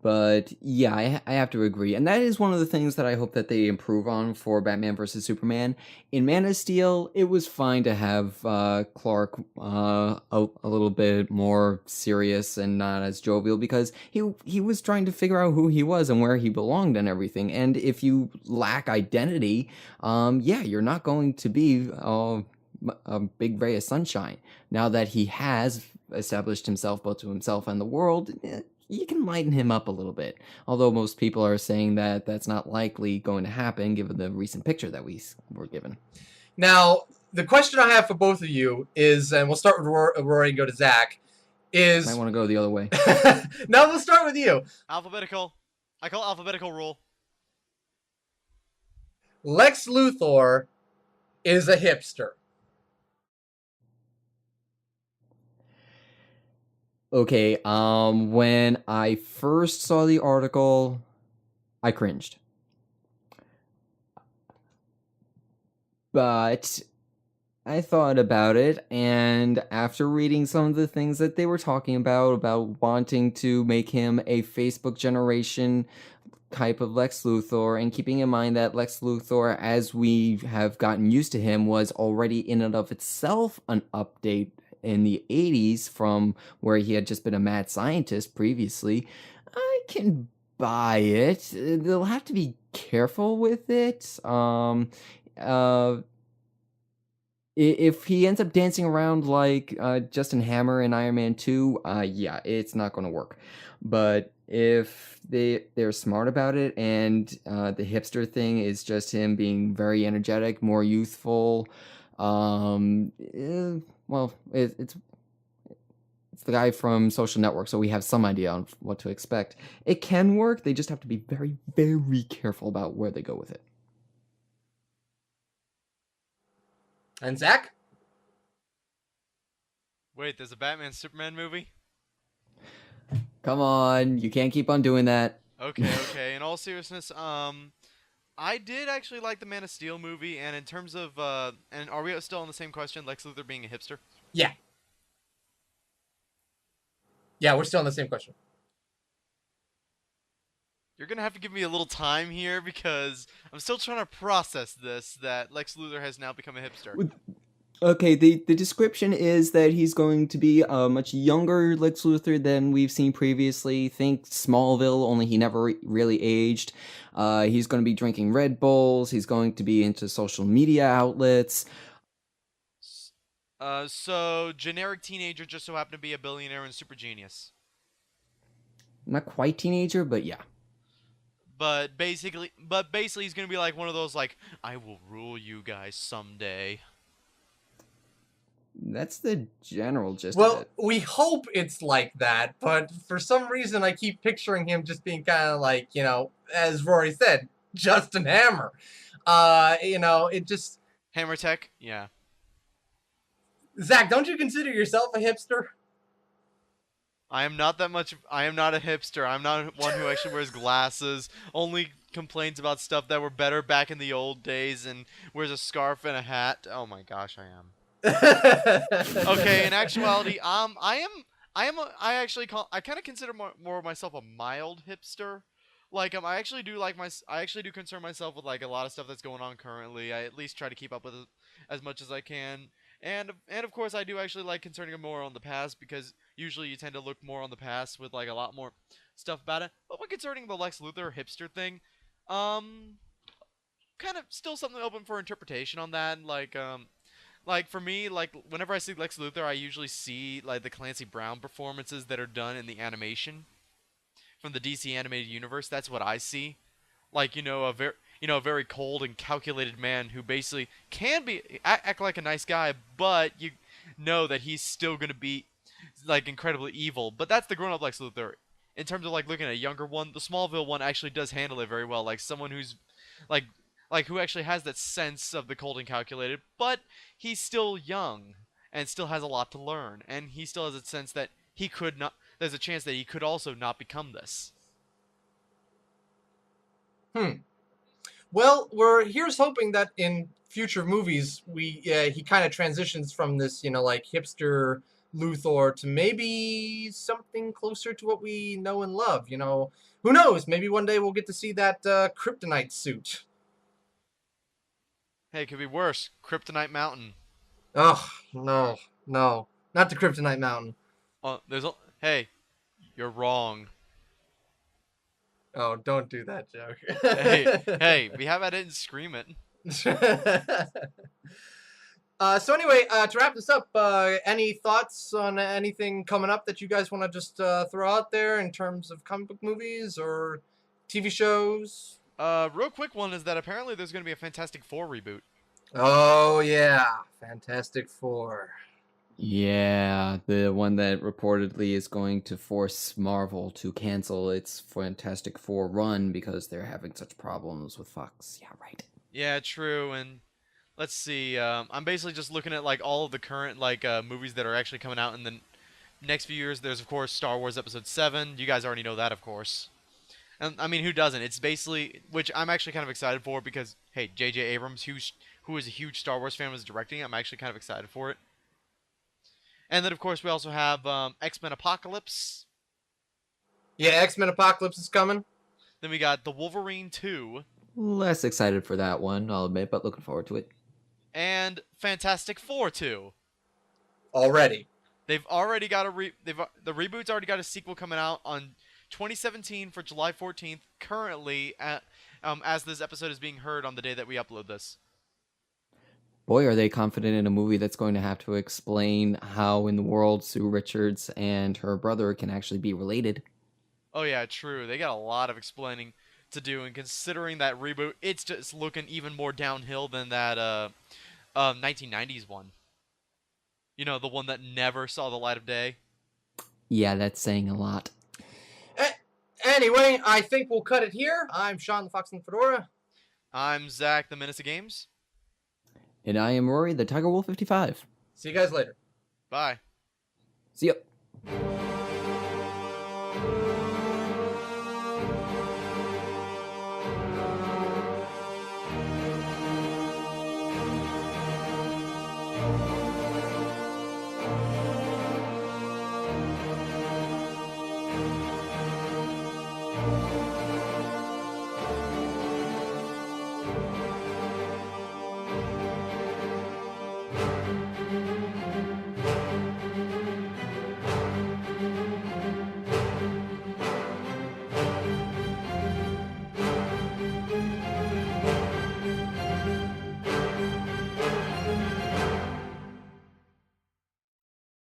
Speaker 3: But yeah, I have to agree. And that is one of the things that I hope that they improve on for Batman versus Superman. In Man of Steel, it was fine to have Clark a little bit more serious and not as jovial, because he was trying to figure out who he was and where he belonged and everything. And if you lack identity, yeah, you're not going to be a big ray of sunshine. Now that he has established himself both to himself and the world, you can lighten him up a little bit. Although most people are saying that that's not likely going to happen given the recent picture that we were given.
Speaker 1: Now, the question I have for both of you is, and we'll start with Rory and go to Zach, is...
Speaker 3: I want to go the other way.
Speaker 1: No, we'll start with you.
Speaker 2: Alphabetical. I call alphabetical rule.
Speaker 1: Lex Luthor is a hipster.
Speaker 3: Okay, when I first saw the article, I cringed. But I thought about it, and after reading some of the things that they were talking about wanting to make him a Facebook generation type of Lex Luthor, and keeping in mind that Lex Luthor, as we have gotten used to him, was already in and of itself an update in the 80s from where he had just been a mad scientist previously, I can buy it. They'll have to be careful with it. If he ends up dancing around like Justin Hammer in Iron Man 2, yeah, it's not going to work. But if they're smart about it, and the hipster thing is just him being very energetic, more youthful, well, it's the guy from Social Network, so we have some idea on what to expect. It can work. They just have to be very, very careful about where they go with it.
Speaker 1: And Zach?
Speaker 2: Wait, there's a Batman Superman movie?
Speaker 3: Come on, you can't keep on doing that.
Speaker 2: Okay. In all seriousness, I did actually like the Man of Steel movie, and in terms of, and are we still on the same question, Lex Luthor being a hipster?
Speaker 1: Yeah. Yeah, we're still on the same question.
Speaker 2: You're gonna have to give me a little time here, because I'm still trying to process this, that Lex Luthor has now become a hipster.
Speaker 3: Okay, the description is that he's going to be a much younger Lex Luthor than we've seen previously. Think Smallville, only he never really aged. He's going to be drinking Red Bulls. He's going to be into social media outlets.
Speaker 2: So generic teenager just so happened to be a billionaire and super genius.
Speaker 3: Not quite teenager, but yeah.
Speaker 2: But basically he's gonna be like one of those like, I will rule you guys someday.
Speaker 3: That's the general gist of
Speaker 1: Well,
Speaker 3: it.
Speaker 1: we hope it's like that, but for some reason I keep picturing him just being kind of like, as Rory said, Justin Hammer. It just...
Speaker 2: Hammer Tech, yeah.
Speaker 1: Zach, don't you consider yourself a hipster?
Speaker 2: I am not that much. I am not a hipster. I'm not one who actually wears glasses. Only complains about stuff that were better back in the old days and wears a scarf and a hat. Oh my gosh, I am. Okay, in actuality, I actually I kind of consider more of myself a mild hipster. Like, I actually do I actually do concern myself with like a lot of stuff that's going on currently. I at least try to keep up with it as much as I can. And of course I do actually like concerning more on the past, because usually you tend to look more on the past with like a lot more stuff about it. But when concerning the Lex Luthor hipster thing, kind of still something open for interpretation on that. Like for me, like whenever I see Lex Luthor, I usually see like the Clancy Brown performances that are done in the animation from the DC animated universe. That's what I see. Like, a very cold and calculated man who basically can act like a nice guy, but you know that he's still gonna be like incredibly evil. But that's the grown-up Lex Luthor. In terms of like looking at a younger one, the Smallville one actually does handle it very well. Like someone who's like who actually has that sense of the cold and calculated, but he's still young and still has a lot to learn, and he still has a sense that he could not. There's a chance that he could also not become this.
Speaker 1: Well, here's hoping that in future movies he kind of transitions from this, like hipster Luthor to maybe something closer to what we know and love. Who knows? Maybe one day we'll get to see that kryptonite suit.
Speaker 2: Hey, it could be worse. Kryptonite Mountain.
Speaker 1: Oh no, no, not the Kryptonite Mountain.
Speaker 2: Hey, you're wrong.
Speaker 1: Oh, don't do that joke.
Speaker 2: Hey, we have I didn't scream it.
Speaker 1: So anyway, to wrap this up, any thoughts on anything coming up that you guys want to just throw out there in terms of comic book movies or TV shows?
Speaker 2: Real quick one is that apparently there's going to be a Fantastic Four reboot.
Speaker 1: Oh yeah, Fantastic Four.
Speaker 3: Yeah, the one that reportedly is going to force Marvel to cancel its Fantastic Four run because they're having such problems with Fox. Yeah, right.
Speaker 2: Yeah, true. And let's see. I'm basically just looking at like all of the current movies that are actually coming out in the next few years. There's of course Star Wars Episode 7. You guys already know that, of course. And I mean, who doesn't? It's basically, which I'm actually kind of excited for, because hey, J.J. Abrams, who is a huge Star Wars fan, was directing it. I'm actually kind of excited for it. And then, of course, we also have X-Men Apocalypse.
Speaker 1: Yeah, X-Men Apocalypse is coming.
Speaker 2: Then we got The Wolverine 2.
Speaker 3: Less excited for that one, I'll admit, but looking forward to it.
Speaker 2: And Fantastic Four 2.
Speaker 1: Already.
Speaker 2: They've already got the reboot's already got a sequel coming out on 2017 for July 14th. Currently, as this episode is being heard on the day that we upload this.
Speaker 3: Boy, are they confident in a movie that's going to have to explain how in the world Sue Richards and her brother can actually be related.
Speaker 2: Oh yeah, true. They got a lot of explaining to do, and considering that reboot, it's just looking even more downhill than that 1990s one. The one that never saw the light of day.
Speaker 3: Yeah, that's saying a lot.
Speaker 1: Anyway, I think we'll cut it here. I'm Sean the Fox and Fedora.
Speaker 2: I'm Zach the Menace of Games.
Speaker 3: And I am Rory, the Tiger Wolf 55.
Speaker 1: See you guys later.
Speaker 2: Bye.
Speaker 3: See ya.